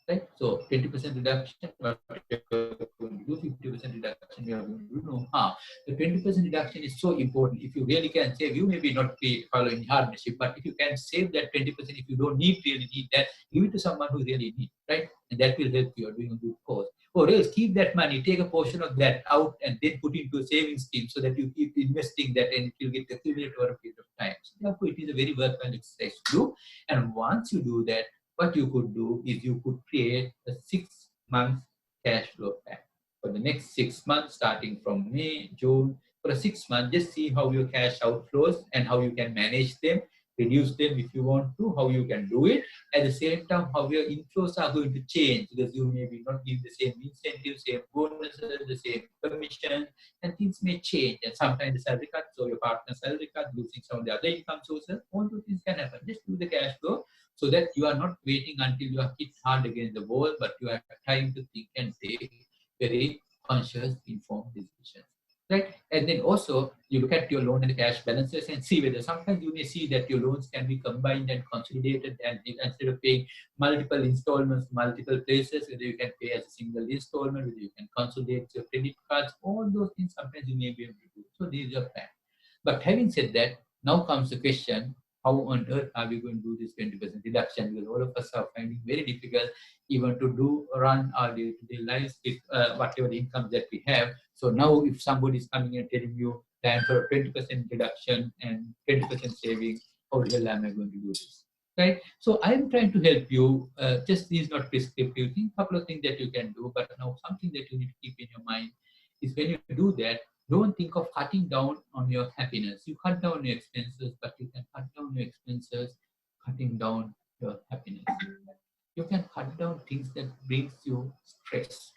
Right? So 20% reduction, what you're going to do, 50% reduction, we are going to do no harm. The 20% reduction is so important. If you really can save, you may be not be following hardship, but if you can save that 20%, if you don't really need that, give it to someone who really needs, right? And that will help you. You're doing a good cause. Or else keep that money, take a portion of that out and then put into a saving scheme so that you keep investing that and it will get accumulated over a period of time. So therefore, it is a very worthwhile exercise to do. And once you do that, what you could do is you could create a 6-month cash flow plan. For the next 6 months, starting from May, June, for a 6 months, just see how your cash outflows and how you can manage them, reduce them if you want to, how you can do it. At the same time, how your inflows are going to change because you may be not give the same incentives, same bonuses, the same commission, and things may change. And sometimes the salary cut, so your partner's salary cut, losing some of the other income sources, all those things can happen. Just do the cash flow so that you are not waiting until you are hit hard against the wall, but you have time to think and take very conscious, informed decisions. Right? And then also you look at your loan and the cash balances and see whether sometimes you may see that your loans can be combined and consolidated, and instead of paying multiple installments, multiple places, whether you can pay as a single installment, whether you can consolidate your credit cards, all those things sometimes you may be able to do. So this is your plan. But having said that, now comes the question, how on earth are we going to do this 20% reduction? Because all of us are finding very difficult even to run our day-to-day lives with whatever the income that we have. So now if somebody is coming and telling you plan for a 20% reduction and 20% saving, how the hell am I going to do this? Right? So I'm trying to help you. Just these not prescriptive things, couple of things that you can do, but now something that you need to keep in your mind is when you do that, don't think of cutting down on your happiness. You cut down your expenses, but you can cut down your expenses, cutting down your happiness. You can cut down things that brings you stress.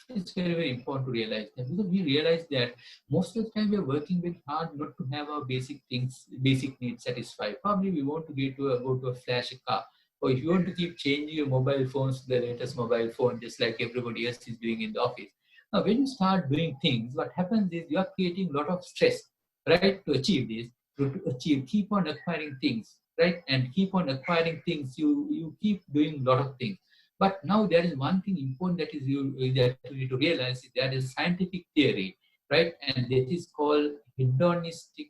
It's very, very important to realize that, because we realize that most of the time we are working very hard not to have our basic things, basic needs satisfied. Probably we want to go to a flashy car, or if you want to keep changing your mobile phones to the latest mobile phone, just like everybody else is doing in the office. Now, when you start doing things, what happens is you are creating a lot of stress, right? To achieve this, keep on acquiring things, right? And keep on acquiring things. You keep doing a lot of things. But now there is one thing important that that you need to realize is there is scientific theory, right? And that is called hedonistic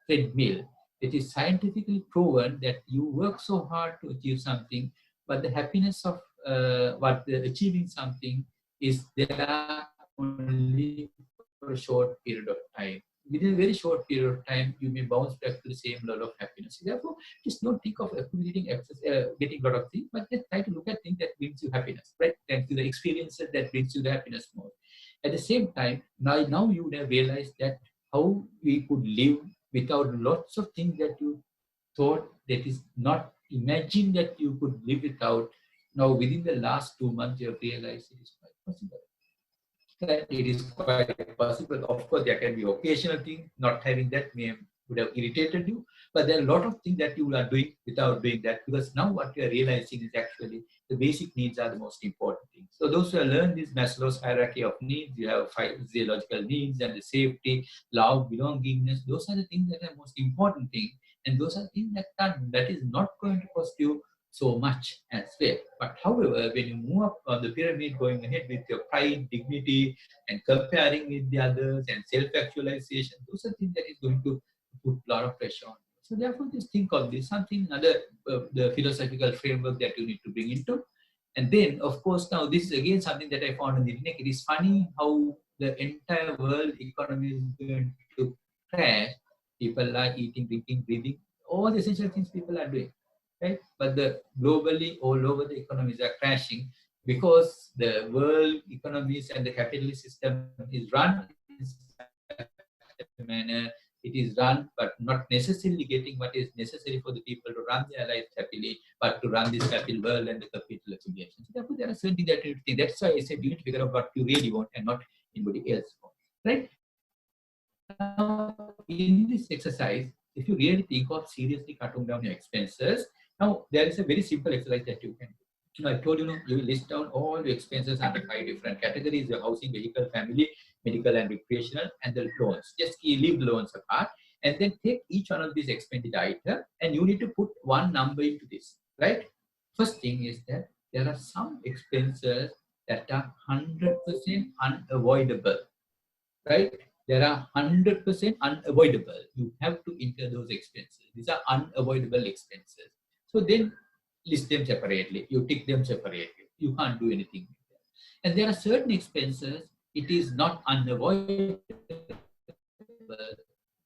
treadmill. It is scientifically proven that you work so hard to achieve something, but the happiness of achieving something is there only for a short period of time. Within a very short period of time, you may bounce back to the same level of happiness. Therefore, just don't think of accumulating excess, getting a lot of things, but just try to look at things that brings you happiness, right? And to the experiences that brings you the happiness more. At the same time, now you would have realized that how we could live without lots of things that you thought that is not imagined that you could live without. Now, within the last 2 months, you have realized it is quite possible. That it is quite possible. Of course, there can be occasional things. Not having that would have irritated you, but there are a lot of things that you are doing without doing that, because now what you are realizing is actually the basic needs are the most important things. So those who have learned this Maslow's hierarchy of needs, you have 5 physiological needs and the safety, love, belongingness. Those are the things that are most important things, and those are things that is not going to cost you so much as well. But however, when you move up on the pyramid, going ahead with your pride, dignity, and comparing with the others and self-actualization, those are things that is going to put a lot of pressure on you. So therefore, just think of this, something another the philosophical framework that you need to bring into. And then, of course, now this is again something that I found on the internet. It is funny how the entire world economy is going to crash. People are eating, drinking, breathing, all the essential things people are doing, right? But the globally all over the economies are crashing because the world economies and the capitalist system is run in such a manner. It is run, but not necessarily getting what is necessary for the people to run their lives happily, but to run this capital world and the capital accumulation. So therefore, there are certain things that you think. That's why I said you need to figure out what you really want and not anybody else wants, right? Now, in this exercise, if you really think of seriously cutting down your expenses, now there is a very simple exercise that you can do. I told you, you will list down all the expenses under 5 different categories: your housing, vehicle, family, medical and recreational, and the loans. Just leave the loans apart, and then take each one of these expenditure items, and you need to put one number into this, right? First thing is that there are some expenses that are 100% unavoidable, right? There are 100% unavoidable. You have to incur those expenses. These are unavoidable expenses. So then list them separately. You tick them separately. You can't do anything with them. And there are certain expenses, it is not unavoidable,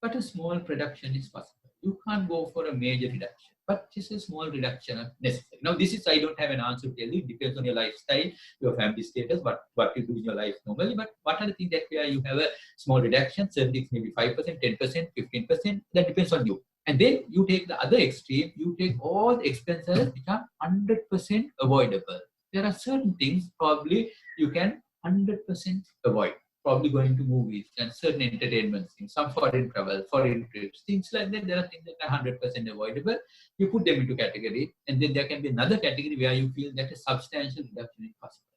but a small reduction is possible. You can't go for a major reduction, but just a small reduction is necessary. Now, this is, I don't have an answer to tell you. It depends on your lifestyle, your family status, what you do in your life normally. But what are the things that where you have a small reduction? Certain things maybe 5%, 10%, 15%. That depends on you. And then you take the other extreme. You take all the expenses which are 100% avoidable. There are certain things probably you can 100% avoid. Probably going to movies and certain entertainment things, some foreign travel, foreign trips, things like that. There are things that are 100% avoidable. You put them into category, and then there can be another category where you feel that a substantial reduction is possible.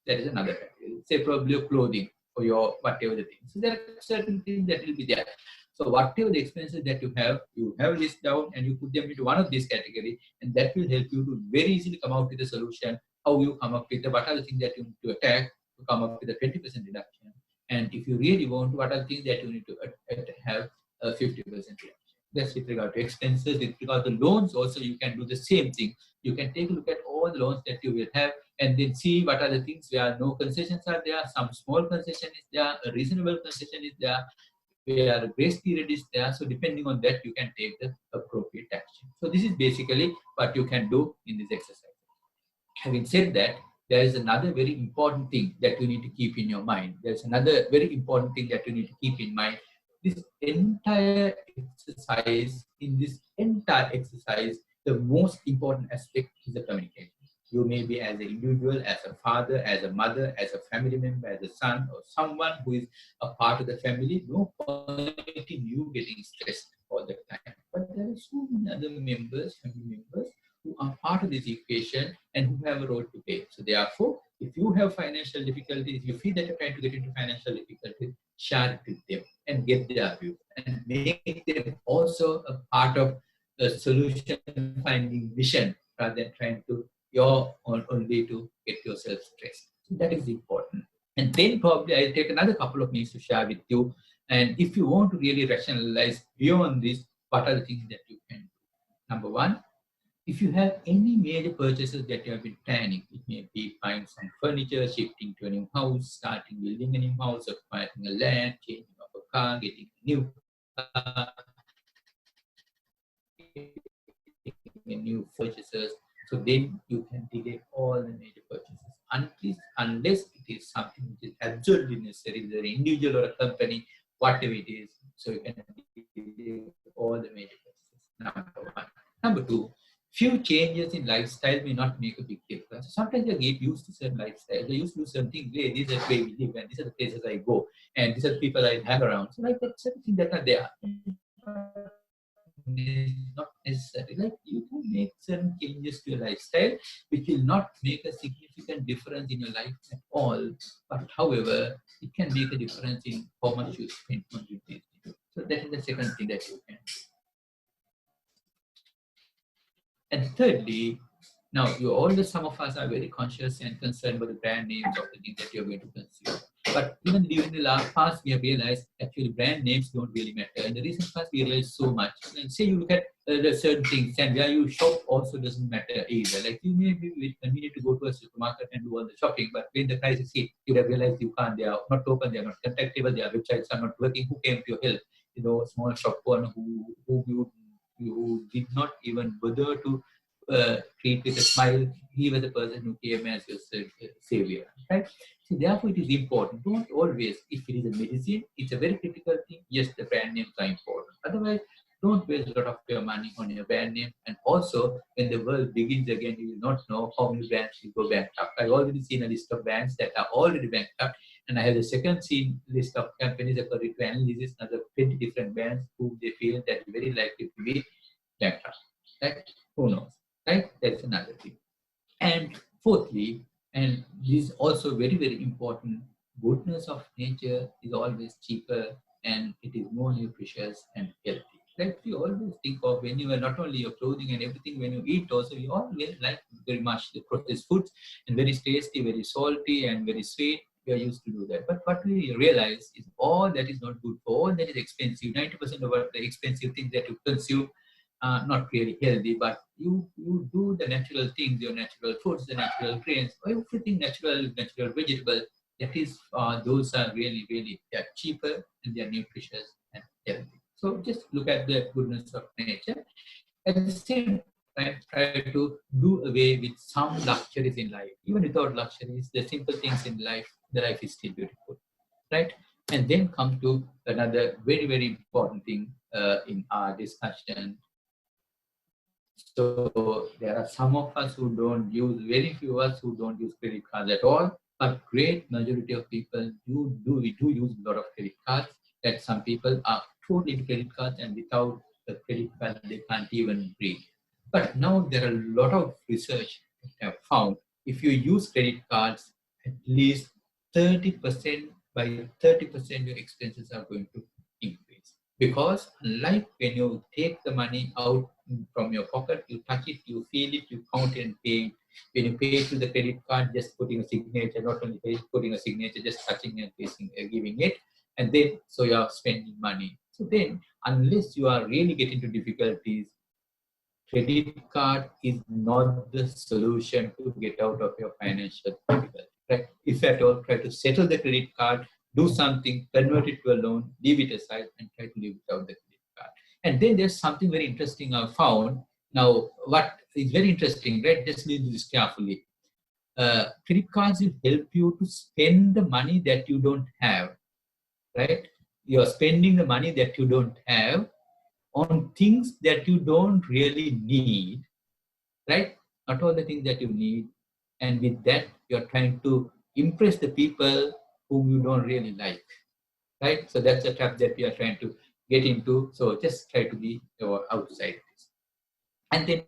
That is another category. Say probably your clothing or your whatever the things. So there are certain things that will be there. So whatever the expenses that you have list down and you put them into one of these category, and that will help you to very easily come out with a solution. How you come up with what are the things that you need to attack to come up with a 20% reduction. And if you really want, what are the things that you need to have a 50% reduction. That's with regard to expenses. With regard to loans, also you can do the same thing. You can take a look at all the loans that you will have, and then see what are the things where no concessions are there, some small concession is there, a reasonable concession is there, where a grace period is there. So depending on that, you can take the appropriate action. So this is basically what you can do in this exercise. Having said that, there is another very important thing that you need to keep in your mind. There's another very important thing that you need to keep in mind. This entire exercise, the most important aspect is the communication. You may be as an individual, as a father, as a mother, as a family member, as a son, or someone who is a part of the family. No point in you getting stressed all the time. But there are so many other members, family members, who are part of this equation and who have a role to play. So therefore, if you have financial difficulties, you feel that you're trying to get into financial difficulties, share it with them and get their view and make them also a part of the solution finding mission rather than trying to only to get yourself stressed. So that is important. And then probably I'll take another couple of minutes to share with you. And if you want to really rationalize beyond this, what are the things that you can do? Number one, if you have any major purchases that you have been planning, it may be buying some furniture, shifting to a new house, starting building a new house, acquiring a land, changing of a car, getting a new car, getting a new purchases. So then you can delay all the major purchases unless it is something which is absolutely necessary, whether an individual or a company, whatever it is. So you can delay all the major purchases. Number one. Number two, few changes in lifestyle may not make a big difference. Sometimes you get used to certain lifestyle. They used to do something. Hey, these are the way we live, and these are the places I go, and these are the people I hang around. So like that's something that are there. Not necessary. Like you can make certain changes to your lifestyle, which will not make a significant difference in your life at all. But however, it can make a difference in how much you spend on these. So that is the second thing that you can. And thirdly, now you always, some of us are very conscious and concerned about the brand names of the things that you're going to consume. But even during the last past, we have realized actually brand names don't really matter. In the recent past, we realized so much. And say you look at the certain things, and where you shop also doesn't matter either. Like you may be convenient to go to a supermarket and do all the shopping, but when the crisis hit, you have realized you can't. They are not open. They are not contactable. Their websites are not working. Who came to your help? You know, small shop owner who did not even bother to treat with a smile. He was the person who came as your savior, right? So therefore, it is important. Don't always, if it is a medicine, it's a very critical thing. Yes, the brand names are important. Otherwise, don't waste a lot of your money on your brand name. And also, when the world begins again, you will not know how many brands will go bankrupt. I've already seen a list of brands that are already bankrupt, and I have the second seen list of companies according to analysis, another 20 different brands who they feel that are very likely to be bankrupt. Right? Who knows? Right? That's another thing. And fourthly, and this is also very, very important, goodness of nature is always cheaper and it is more nutritious and healthy. Like you always think of when you are not only your clothing and everything, when you eat also, you always like very much the processed foods and very tasty, very salty and very sweet. We are used to do that. But what we realize is all that is not good, all that is expensive, 90% of the expensive things that you consume not really healthy, but you do the natural things, your natural foods, the natural grains, everything natural, natural vegetable. That is, those are really, really they are cheaper and they are nutritious and healthy. So just look at the goodness of nature. At the same time, try to do away with some luxuries in life. Even without luxuries, the simple things in life, the life is still beautiful, right? And then come to another very, very important thing in our discussion. So there are some of us who don't use, very few of us who don't use credit cards at all, but great majority of people we do use a lot of credit cards. That some people are totally into credit cards and without the credit card they can't even breathe. But now there are a lot of research that have found if you use credit cards, at least 30%, by 30% your expenses are going to increase. Because unlike when you take the money out from your pocket, you touch it, you feel it, you count it and pay it. When you pay through the credit card, just putting a signature, not only putting a signature, just touching and facing, giving it, and then so you are spending money. So then, unless you are really getting into difficulties, credit card is not the solution to get out of your financial difficulty. Right? If at all, try to settle the credit card, do something, convert it to a loan, leave it aside, and try to live without the credit card. And then there's something very interesting I found. Now, what is very interesting, right? Just read this carefully. Credit cards will help you to spend the money that you don't have, right? You're spending the money that you don't have on things that you don't really need, right? Not all the things that you need. And with that, you're trying to impress the people whom you don't really like, right? So that's a trap that we are trying to get into. So just try to be outside this. And then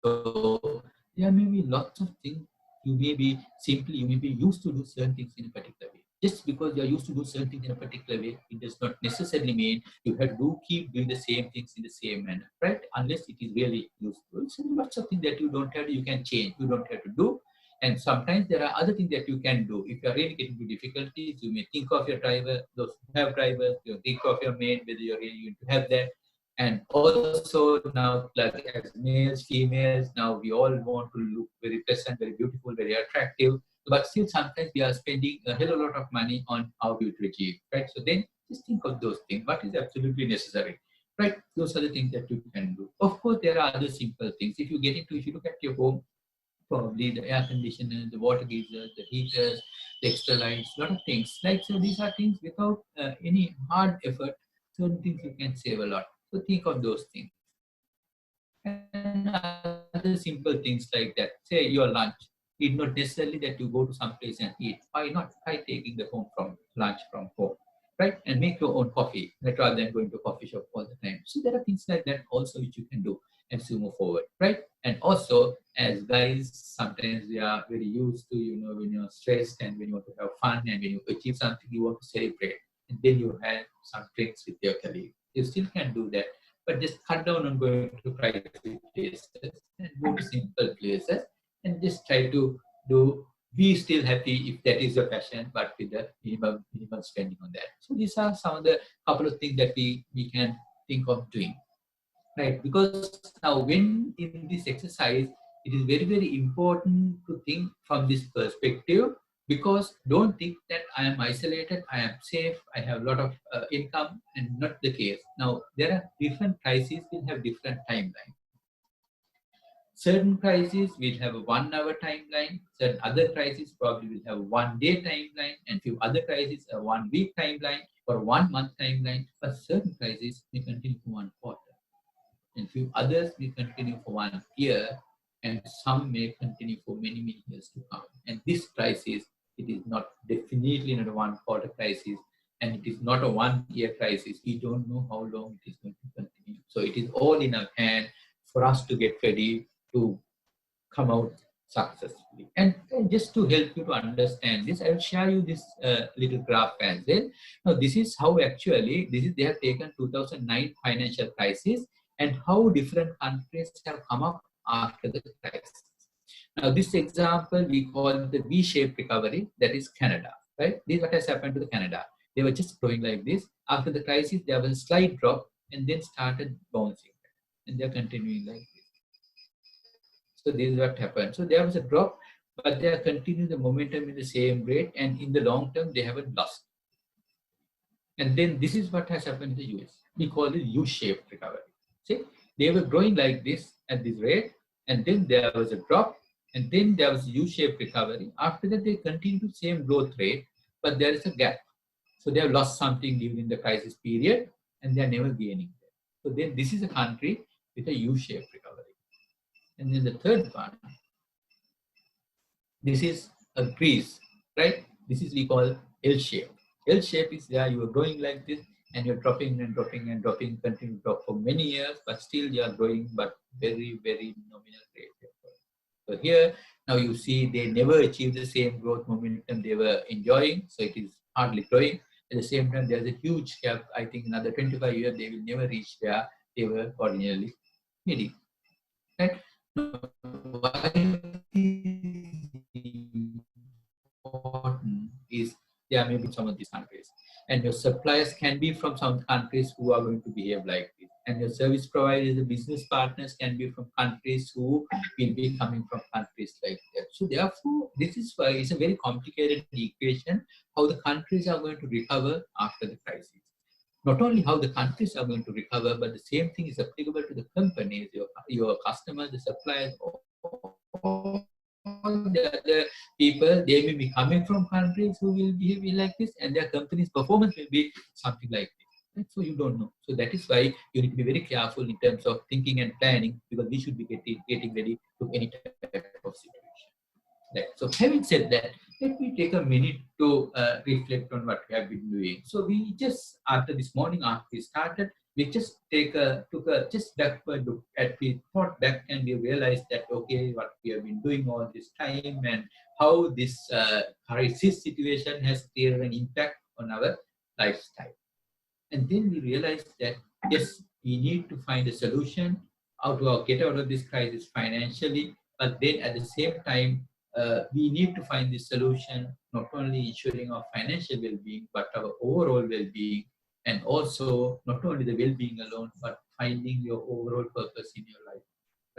also, there may be lots of things you may be used to do certain things in a particular way. Just because you are used to do certain things in a particular way, it does not necessarily mean you have to keep doing the same things in the same manner, right? Unless it is really useful. So lots of things that you don't have, you can change. You don't have to do. And sometimes there are other things that you can do. If you are really getting into difficulties, you may think of your driver, those who have drivers, you think of your maid, whether you're really going to have that. And also now, like as males, females, now we all want to look very pleasant, very beautiful, very attractive. But still sometimes we are spending a hell of a lot of money on our beauty regime, right? So then just think of those things. What is absolutely necessary, right? Those are the things that you can do. Of course, there are other simple things. If you look at your home, probably the air conditioner, the water geyser, the heaters, the extra lights, lot of things. Like, so these are things without any hard effort, certain things you can save a lot. So think of those things. And other simple things like that. Say your lunch. It's not necessarily that you go to some place and eat. Why not? Try taking the home from lunch from home, right? And make your own coffee rather than going to coffee shop all the time. So there are things like that also which you can do as you move forward, right? And also, as guys, sometimes we are very used to, when you're stressed and when you want to have fun and when you achieve something, you want to celebrate. And then you have some drinks with your colleague. You still can do that, but just cut down on going to private places and go to simple places and just try to do be still happy if that is your passion, but with the minimum spending on that. So these are some of the couple of things that we can think of doing. Right, because now when in this exercise, it is very, very important to think from this perspective, because don't think that I am isolated, I am safe, I have a lot of income, and not the case. Now, there are different crises will have different timelines. Certain crises will have a 1 hour timeline, certain other crises probably will have a 1 day timeline, and few other crises a 1 week timeline or 1 month timeline, but certain crises may continue for 1 quarter and few others may continue for 1 year, and some may continue for many, many years to come. And this crisis, it is not definitely not a 1 quarter crisis, and it is not a 1 year crisis. We don't know how long it is going to continue. So it is all in our hand for us to get ready to come out successfully. And just to help you to understand this, I will share you this little graph as well. Now, this is how actually, they have taken 2009 financial crisis and how different countries have come up after the crisis. Now, this example, we call the V-shaped recovery, that is Canada, right? This is what has happened to the Canada. They were just growing like this. After the crisis, there was a slight drop and then started bouncing. And they're continuing like this. So this is what happened. So there was a drop, but they are continuing the momentum in the same rate, and in the long term, they haven't lost. And then this is what has happened in the US. We call it U-shaped recovery. See, they were growing like this at this rate, and then there was a drop, and then there was U-shaped recovery. After that, they continue the same growth rate, but there is a gap. So they have lost something during the crisis period, and they are never gaining. So then this is a country with a U-shaped recovery. And then the third one, this is a Greece, right? This is we call L-shape. L-shape is there, you are growing like this, and you're dropping and dropping and dropping, continue to drop for many years, but still you are growing, but very, very nominal rate. So here, now you see they never achieve the same growth momentum they were enjoying, so it is hardly growing. At the same time, there's a huge gap. I think another 25 years, they will never reach where they were ordinarily heading. Right? Why important is there may be some of these countries, and your suppliers can be from some countries who are going to behave like this, and your service providers, the business partners can be from countries who will be coming from countries like that. So therefore, this is why it's a very complicated equation how the countries are going to recover after the crisis. Not only how the countries are going to recover, but the same thing is applicable to the companies, your customers, the suppliers, all the other people. They may be coming from countries who will behave like this, and their company's performance will be something like this. Right? So you don't know. So that is why you need to be very careful in terms of thinking and planning, because we should be getting ready to any type of situation. Right. So having said that, let me take a minute to reflect on what we have been doing. So we just, after this morning, after we started, we just took a just backward look at, we thought back and we realized that, okay, what we have been doing all this time and how this crisis situation has created an impact on our lifestyle. And then we realized that, yes, we need to find a solution how to get out of this crisis financially, but then at the same time, we need to find the solution, not only ensuring our financial well-being, but our overall well-being, and also not only the well-being alone, but finding your overall purpose in your life,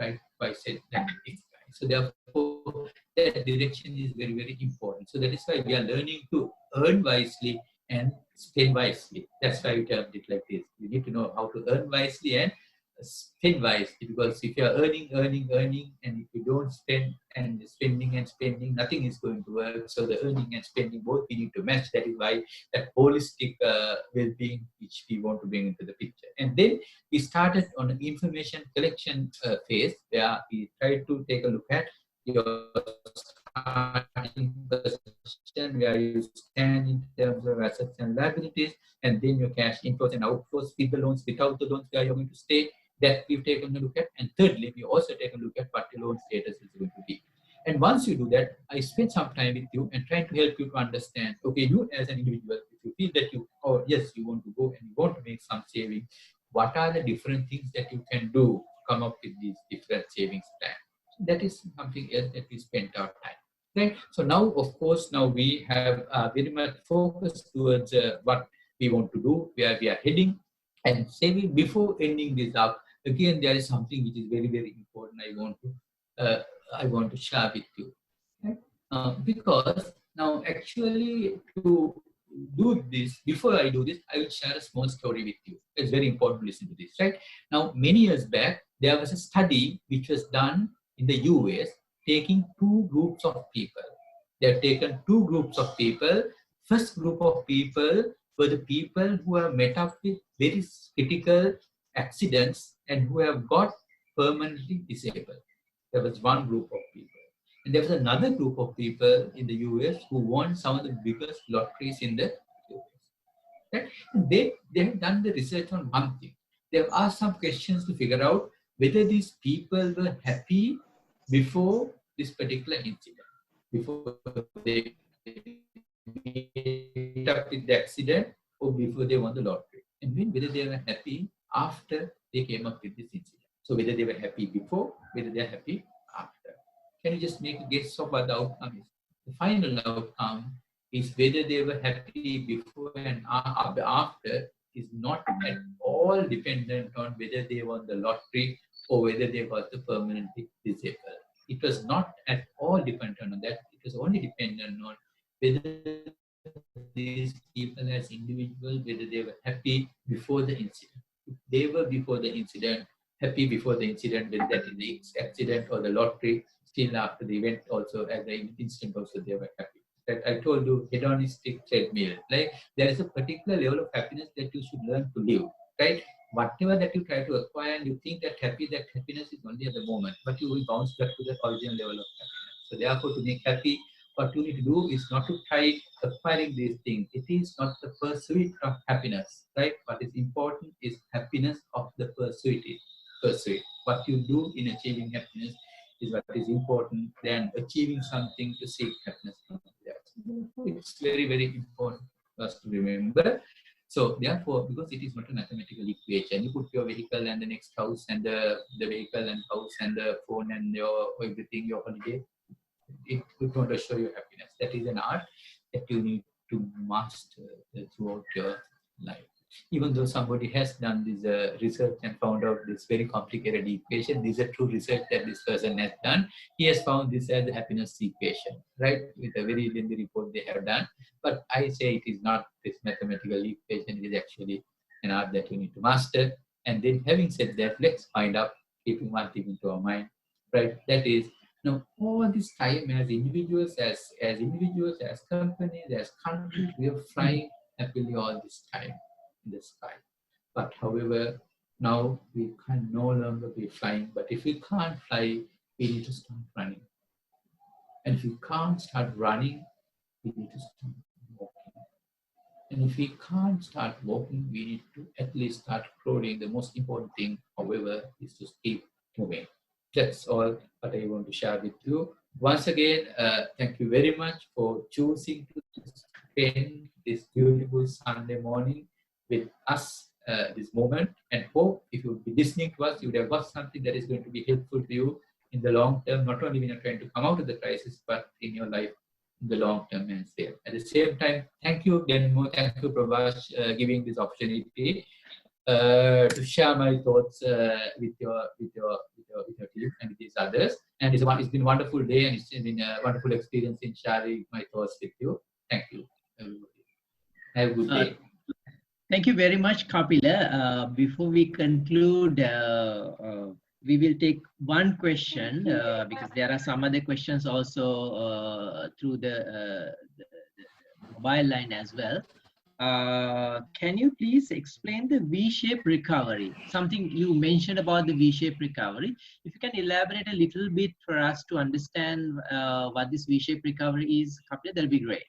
right? By set that things, right? So therefore, that direction is very, very important. So that is why we are learning to earn wisely and spend wisely. That's why we termed it like this. You need to know how to earn wisely and spend wisely, because if you are earning, and if you don't spend and spending, nothing is going to work. So the earning and spending both we need to match. That is why that holistic well-being which we want to bring into the picture. And then we started on an information collection phase, where we tried to take a look at your starting position, where you stand in terms of assets and liabilities, and then your cash inflows and outflows, with the loans, without the loans, where you're going to stay. That we've taken a look at. And thirdly, we also take a look at what your loan status is going to be. And once you do that, I spend some time with you and try to help you to understand, okay, you as an individual, if you feel that you, or yes, you want to go and you want to make some savings, what are the different things that you can do to come up with these different savings plans? That is something else that we spent our time. Right. So now, of course, now we have very much focused towards what we want to do, where we are heading, and saving. Before ending this up, again, there is something which is very, very important. I want to share with you, right? Because now actually to do this, before I do this, I will share a small story with you. It's very important to listen to this, right? Now, many years back, there was a study which was done in the US, taking two groups of people. They have taken two groups of people. First group of people were the people who have met up with very critical accidents and who have got permanently disabled. There was one group of people. And there was another group of people in the US who won some of the biggest lotteries in the US. Right? And they have done the research on one thing. They have asked some questions to figure out whether these people were happy before this particular incident, before they meet up with the accident or before they won the lottery, and then whether they were happy after they came up with this incident. So whether they were happy before, whether they are happy after. Can you just make a guess of what the outcome is? The final outcome is whether they were happy before and after is not at all dependent on whether they won the lottery or whether they got the permanently disabled. It was not at all dependent on that. It was only dependent on whether these people as individuals, whether they were happy before the incident. If they were before the incident, happy before the incident, whether that is the accident or the lottery, still after the event also, as the incident also, they were happy. That I told you, hedonistic treadmill. Like there is a particular level of happiness that you should learn to live, right? Whatever that you try to acquire and you think that happiness is only at the moment, but you will bounce back to the original level of happiness. So therefore, to make happy, what you need to do is not to try acquiring these things. It is not the pursuit of happiness, right? What is important is happiness of the pursuit. What you do in achieving happiness is what is important than achieving something to seek happiness from there. So it's very, very important for us to remember. So therefore, because it is not a mathematical equation, you put your vehicle and the next house and the vehicle and house and the phone and your everything, your holiday, it won't assure you happiness. That is an art that you need to master throughout your life. Even though somebody has done this research and found out this very complicated equation, this is a true research that this person has done. He has found this as a happiness equation, right? With a very lengthy report they have done. But I say it is not this mathematical equation, it is actually an art that you need to master. And then having said that, let's find out, keeping one thing into our mind, right? That is, now, all this time as individuals, as companies, as countries, we are flying happily all this time in the sky. But however, now we can no longer be flying. But if we can't fly, we need to start running. And if we can't start running, we need to start walking. And if we can't start walking, we need to at least start crawling. The most important thing, however, is to keep moving. That's all what I want to share with you. Once again, thank you very much for choosing to spend this beautiful Sunday morning with us this moment. And hope if you would be listening to us, you would have got something that is going to be helpful to you in the long term, not only when you're trying to come out of the crisis, but in your life in the long term and there. At the same time, thank you, Glenmore, thank you, Prabhash, giving this opportunity to share my thoughts with your team and with these others. And it's been a wonderful day, and it's been a wonderful experience in sharing my thoughts with you. Thank you, everybody. Have a good Uh, day. Thank you very much, Kapila. Before we conclude, we will take one question because there are some other questions also through the mobile line as well. Can you please explain the V-shaped recovery? Something you mentioned about the V-shaped recovery. If you can elaborate a little bit for us to understand what this V-shaped recovery is, Kapila, that'll be great.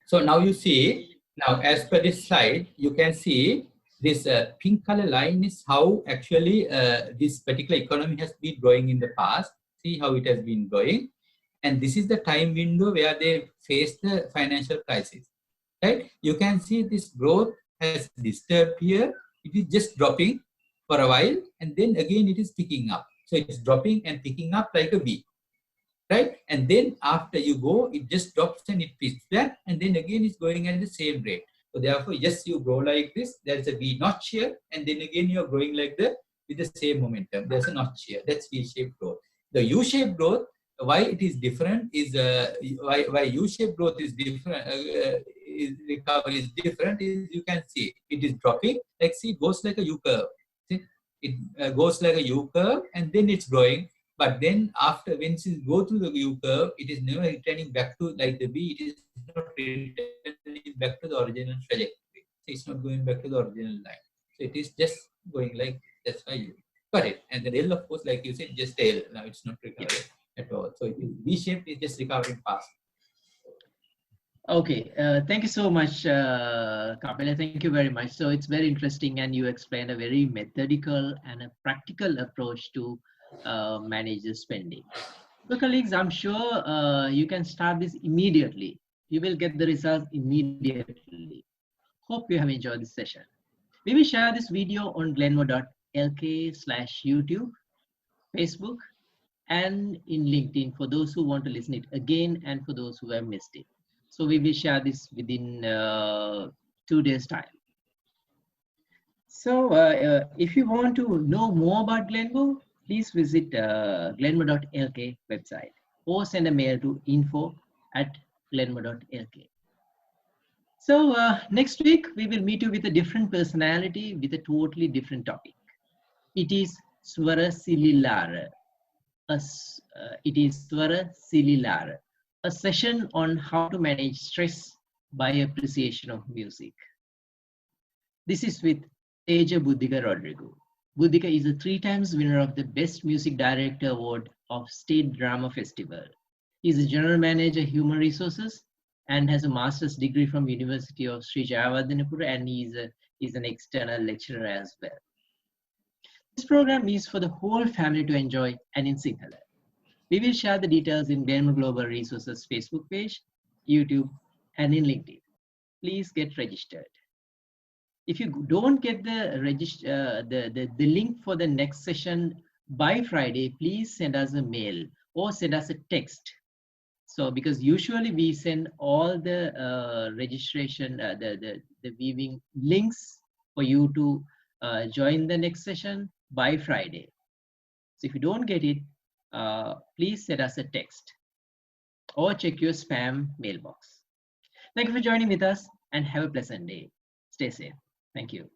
So now you see, now as per this slide, you can see this pink color line is how actually this particular economy has been growing in the past. See how it has been growing. And this is the time window where they faced the financial crisis, right? You can see this growth has disturbed here. It is just dropping for a while, and then again it is picking up. So it's dropping and picking up like a V, right? And then after you go, it just drops and it picks flat, and then again it's going at the same rate. So therefore, yes, you grow like this. There's a V notch here, and then again you're growing like the with the same momentum. There's a notch here. That's V-shaped growth. The U-shaped growth, why it is different is why U-shaped growth is different. Is recovery is different. Is you can see it is dropping. Like see, it goes like a U curve. See, it goes like a U curve, and then it's growing. But then after when it go through the U curve, it is never returning back to like the V. It is not returning back to the original trajectory. So it's not going back to the original line. So it is just going like that's why you got it. And the L, of course, like you said, just tail. Now it's not recovering at all. So it is V-shaped. It's just recovering fast. Okay, thank you so much, Kapila. Thank you very much. So it's very interesting, and you explained a very methodical and a practical approach to manage the spending. So, colleagues, I'm sure you can start this immediately. You will get the results immediately. Hope you have enjoyed this session. We will share this video on glenmore.lk/YouTube, Facebook, and in LinkedIn for those who want to listen it again and for those who have missed it. So we will share this within 2 days' time. So if you want to know more about Glenmore, please visit glenmore.lk website or send a mail to info@glenmore.lk. So next week, we will meet you with a different personality with a totally different topic. It is Swara Sililara. It is Swara Sililara, a session on how to manage stress by appreciation of music. This is with Teja Buddhika Rodrigo. Buddhika is a 3 times winner of the Best Music Director Award of State Drama Festival. He is a General Manager, Human Resources, and has a master's degree from University of Sri Jayawardhanapura, and he is an external lecturer as well. This program is for the whole family to enjoy and in Sinhala. We will share the details in Glenmore Global Resources Facebook page, YouTube, and in LinkedIn. Please get registered. If you don't get the link for the next session by Friday, please send us a mail or send us a text. So because usually we send all the registration, the viewing links for you to join the next session by Friday. So if you don't get it, please send us a text or check your spam mailbox. Thank you for joining with us and have a pleasant day. Stay safe. Thank you.